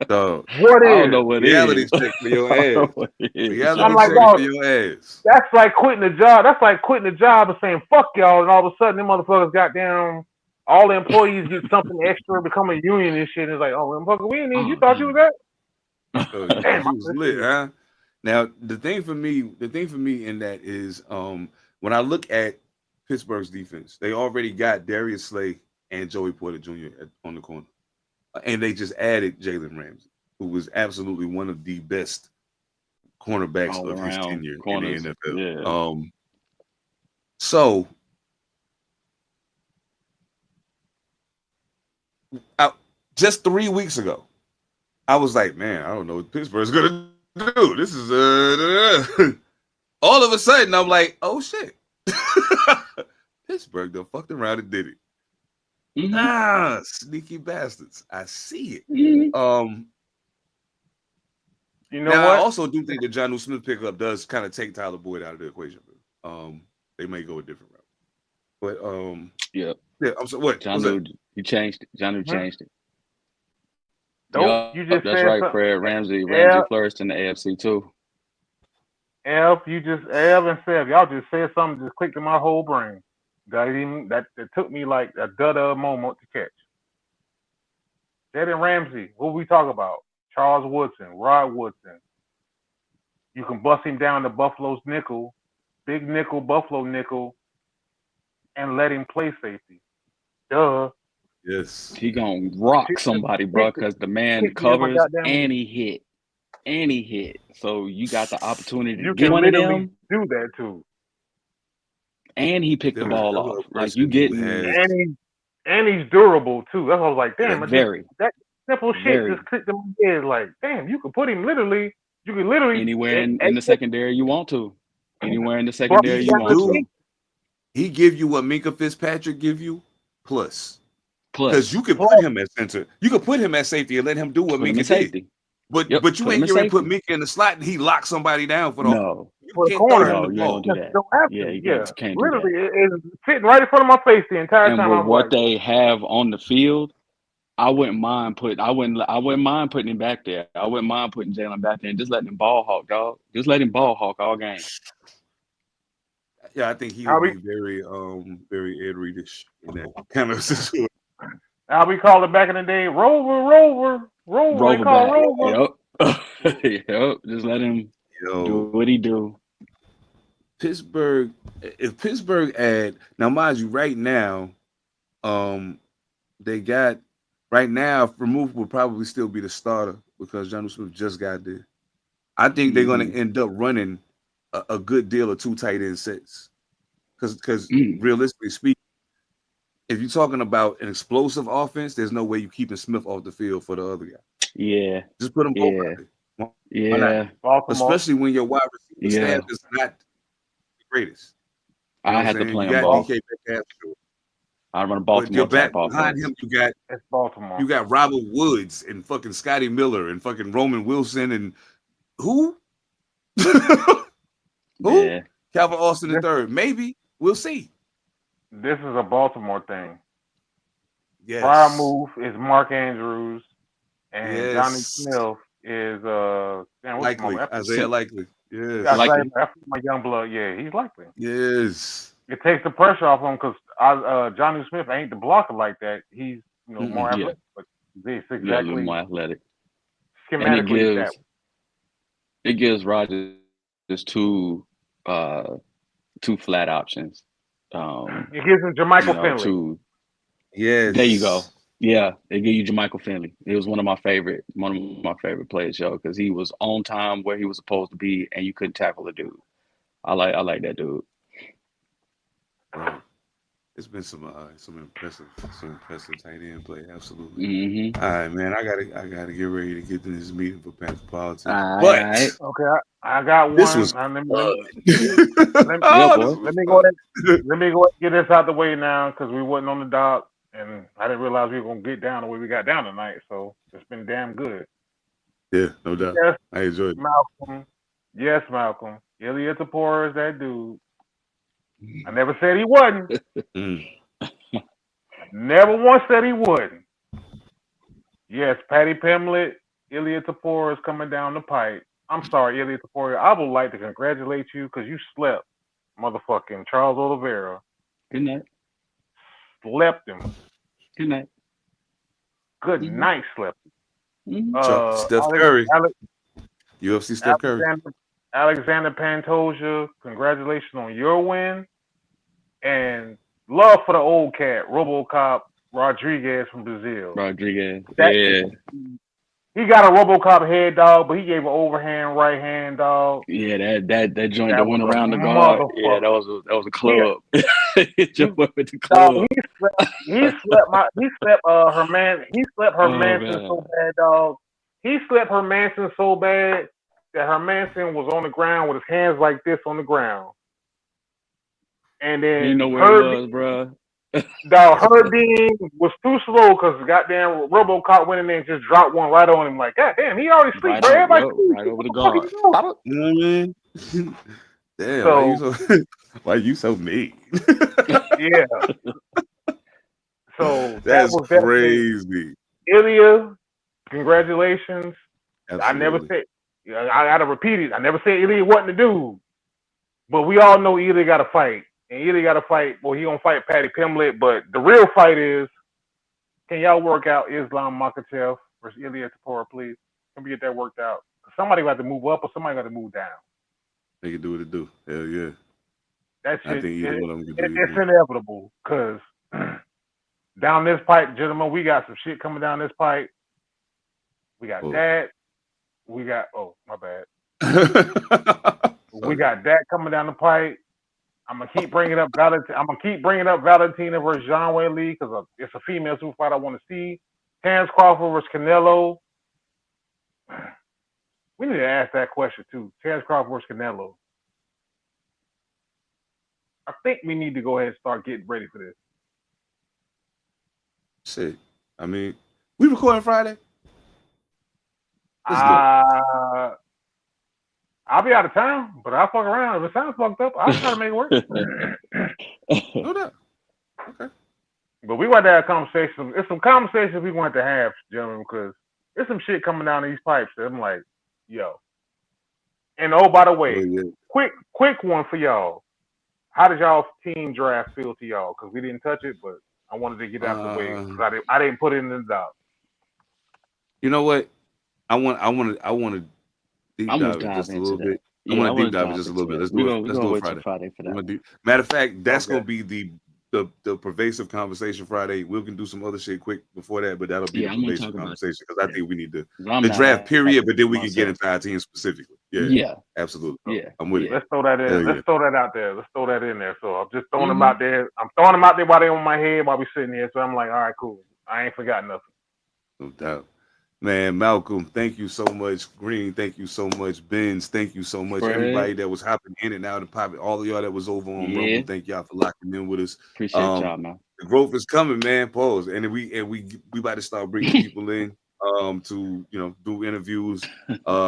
Dog. what I don't is? know what Reality is. check for your I don't know ass. what is. Reality I'm like, check dog, for your ass. that's like quitting the job. That's like quitting the job and saying fuck y'all, and all of a sudden them motherfuckers got down. All the employees get something extra, become a union and shit. And it's like, oh, motherfucker, we ain't need you. Thought you was that? So Damn, you was lit, huh? Now the thing for me in that is when I look at Pittsburgh's defense, they already got Darius Slay and Joey Porter Jr. on the corner. And they just added Jalen Ramsey, who was absolutely one of the best cornerbacks All of his around tenure in corners. the NFL. Yeah. So just 3 weeks ago, I was like, man, I don't know what Pittsburgh's gonna do. This is all of a sudden I'm like, oh shit. Pittsburgh done fucked around and did it. Mm-hmm. Sneaky bastards. I see it. Mm-hmm. You know Now I what? also do think the Jonnu Smith pickup does kind of take Tyler Boyd out of the equation. They may go a different route. But Yeah. I'm sorry, what? What's that? He changed it. Jonnu Mhm. changed it. Nope, you just That's said right, something. Fred. Ramsey Yeah, flourished in the AFC too. Ev and Sev, y'all just said something just clicked in my whole brain. That took me like a duh moment to catch. Jaden Ramsey, what we talk about? Charles Woodson, Rod Woodson. You can bust him down to Buffalo's nickel, big nickel, Buffalo nickel, and let him play safety. Duh. Yes. He gonna rock somebody, bro, because the man covers and he hit. So you got the opportunity to You get can one of literally them, do that too. and he picked the ball There was off. a Like you person who getting has And he's durable too. That's what I was like, damn, very, that simple shit very just clicked in my head. Like, damn, you could put him literally. You could literally anywhere in the secondary you want to. Anywhere in the bust secondary him you down want the to. cheek. he give you what Minka Fitzpatrick give you plus. Because Plus, you can put him at center, you can put him at safety and let him do what put him Minka in did. safety. But Yep, you put ain't him in getting ready to put safety. Minka in the slot and he lock somebody down for the No, you For the can't throw him corner. the no, you ain't ball. gonna do that. Don't have Yeah, to. you Yeah, can't do literally, that. it's sitting right in front of my face the entire And time. I with was what like, they have on the field, I wouldn't mind putting him back there. I wouldn't mind putting Jalen back there and just letting him ball hawk, dog. Just let him ball hawk all game. Yeah, I think he how would we be very Ed Reedish in that kind of situation. how we called it back in the day, Rover. They Rover call back. Rover. Yep. Yep. Just let him do what he do. Pittsburgh, if Pittsburgh add now, mind you, right now, they got right now. Remove will probably still be the starter because Jonnu Smith just got there. I think they're going to end up running a good deal of 2 tight end sets because realistically speaking, if you're talking about an explosive offense, there's no way you're keeping Smith off the field for the other guy. Yeah. Just put them both out there. Why not? Baltimore. Especially when your wide receiver staff is not the greatest. You know I had to saying? play You them got both. DK Metcalf, sure. I run a But your Baltimore type behind offense. him, It's Baltimore. you got Robert Woods and fucking Scotty Miller and fucking Roman Wilson and who? Who? Yeah. Calvin Austin III. Maybe. We'll see. This is a Baltimore thing. Yes. Prior move is Mark Andrews, and Yes. Johnny Smith is Likely. Isaiah Likely. Yes. Likely. That's my young blood. Yeah, he's likely. Yes. It takes the pressure off him because Johnny Smith ain't the blocker like that. He's more athletic, but this Yeah, a little exactly more athletic. And schematically it gives Rodgers just two flat options. it gives him Jermichael Finley. Yes. There you go. Yeah, they give you Jermichael Finley. It was one of my favorite plays, yo, because he was on time where he was supposed to be, and you couldn't tackle the dude. I like that dude. Right. It's been some impressive tight end play. Absolutely. Mm-hmm. All right, man. I gotta get ready to get to this meeting for Panther Politics. All but right. Okay, I got one. This was let me boy. let me go get this out the way now because we wasn't on the dock and I didn't realize we were gonna get down the way we got down tonight. So it's been damn good. Yeah, no doubt. Yes, I enjoyed it. Malcolm. Yes, Malcolm. Ilya Tapor is that dude. I never said he wasn't. Never once said he wouldn't. Yes, Patty Pimlet, Ilya Tapor is coming down the pipe. I'm sorry, Ilya Tapor. I would like to congratulate you because you slept, motherfucking Charles Oliveira. Good night. Slept him. Good night. Good night, slept him. Steph Curry. UFC Steph Curry. Alexander Pantoja, congratulations on your win. And love for the old cat, RoboCop Rodriguez from Brazil. Rodriguez. That yeah. He got a RoboCop head, dog, but he gave an overhand right hand, dog. Yeah, that joint That that was went a around the guard. Yeah, motherfucker. that was a club. It He, just went with the dog, club. he slept Oh Hermanson man. so bad, dog. He slept Hermanson so bad that Hermanson was on the ground with his hands like this on the ground. And You didn't then know where he was, bro. Dog, Herdine was too slow because goddamn RoboCop went in there and just dropped one right on him. Like, God damn, he already sleep, Right bro. on, Everybody yo, sleep. right over the What the fuck are guard. you doing? Bop it. You know what I mean? Damn, So, why you so mean? yeah. So that That's was definitely crazy. Ilya. Congratulations. I never Absolutely. said. I gotta repeat it. I never said Ilya wasn't the dude, but we all know Ilya got to fight, and Ilya got to fight. Well, he gonna fight Paddy Pimblett, but the real fight is, can y'all work out Islam Makhachev versus Ilya Tapora, please? Can we get that worked out? Somebody got to move up, or somebody got to move down. They can do what it do. Hell yeah. That I shit, think either one of them can do it's either. inevitable because down this pipe, gentlemen, we got some shit coming down this pipe. We got that. We got my bad. We got that coming down the pipe. I'm gonna keep bringing up Valentina versus Zhang Weili because it's a female super fight I want to see. Terence Crawford versus Canelo. We need to ask that question too. Terence Crawford versus Canelo. I think we need to go ahead and start getting ready for this. Shit. I mean, we recording Friday? I'll be out of town, but I'll fuck around. If it sounds fucked up, I'll try to make it work. No doubt. Okay. But we want to have conversations. It's some conversations we want to have, gentlemen, because there's some shit coming down these pipes that I'm like, yo. And by the way, quick one for y'all. How did y'all team draft feel to y'all? Because we didn't touch it, but I wanted to get out the way because I didn't put it in the doc. You know what? I want to deep dive just a little bit. I want to deep dive just a little bit. Let's do it Friday for that. Matter of fact, that's gonna be the pervasive conversation Friday. We can do some other shit quick before that, but that'll be the pervasive conversation because I think we need the draft period, but then we can get into our team specifically. Yeah, absolutely. Yeah, I'm with it. Let's throw that in. Let's throw that out there. Let's throw that in there. So I'm just throwing them out there. I'm throwing them out there while they're on my head while we sitting here. So I'm like, all right, cool. I ain't forgot nothing. No doubt. Man, Malcolm, thank you so much. Green, thank you so much. Benz, thank you so much. Everybody that was hopping in and out and popping, all of y'all that was over on Rumble, thank y'all for locking in with us. Appreciate y'all, man. The growth is coming, man. Pause. And we about to start bringing people in to do interviews,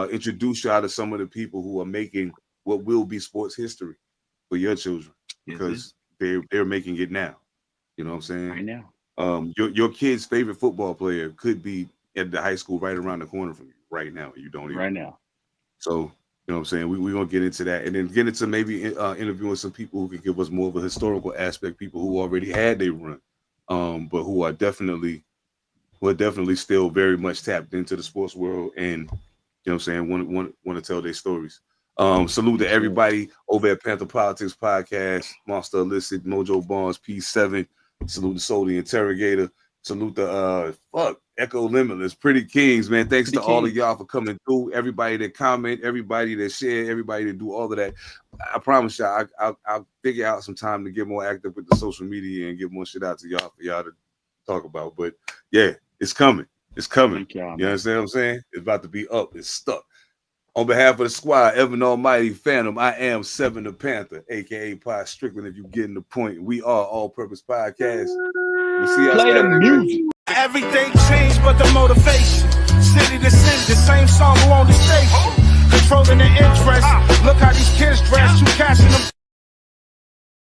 introduce y'all to some of the people who are making what will be sports history for your children because they're making it now. You know what I'm saying? Right now. Your kid's favorite football player could be at the high school right around the corner from you right now. You don't even right now. So, you know what I'm saying? We're going to get into that and then get into maybe interviewing some people who can give us more of a historical aspect, people who already had their run, but who are definitely still very much tapped into the sports world and, you know what I'm saying, want to tell their stories. Salute to everybody over at Panther Politics Podcast, Monster Illicit, Mojo Barnes, P7. Salute to Soul the Interrogator. Salute to Echo Limitless, Pretty Kings, man. Thanks to all of y'all for coming through. Everybody that comment, everybody that share, everybody that do all of that. I promise y'all, I'll figure out some time to get more active with the social media and get more shit out to y'all for y'all to talk about. But yeah, it's coming. It's coming. You understand what I'm saying? It's about to be up. It's stuck. On behalf of the squad, Evan All Mightee, Phantom, I am Seven Da Pantha, aka Pod Strickland. If you're getting the point, we are All Purpose Podcast. We'll see y'all Saturday. Everything changed but the motivation. City to city, the same song on the station. Controlling the interest. Look how these kids dress, you cashing them.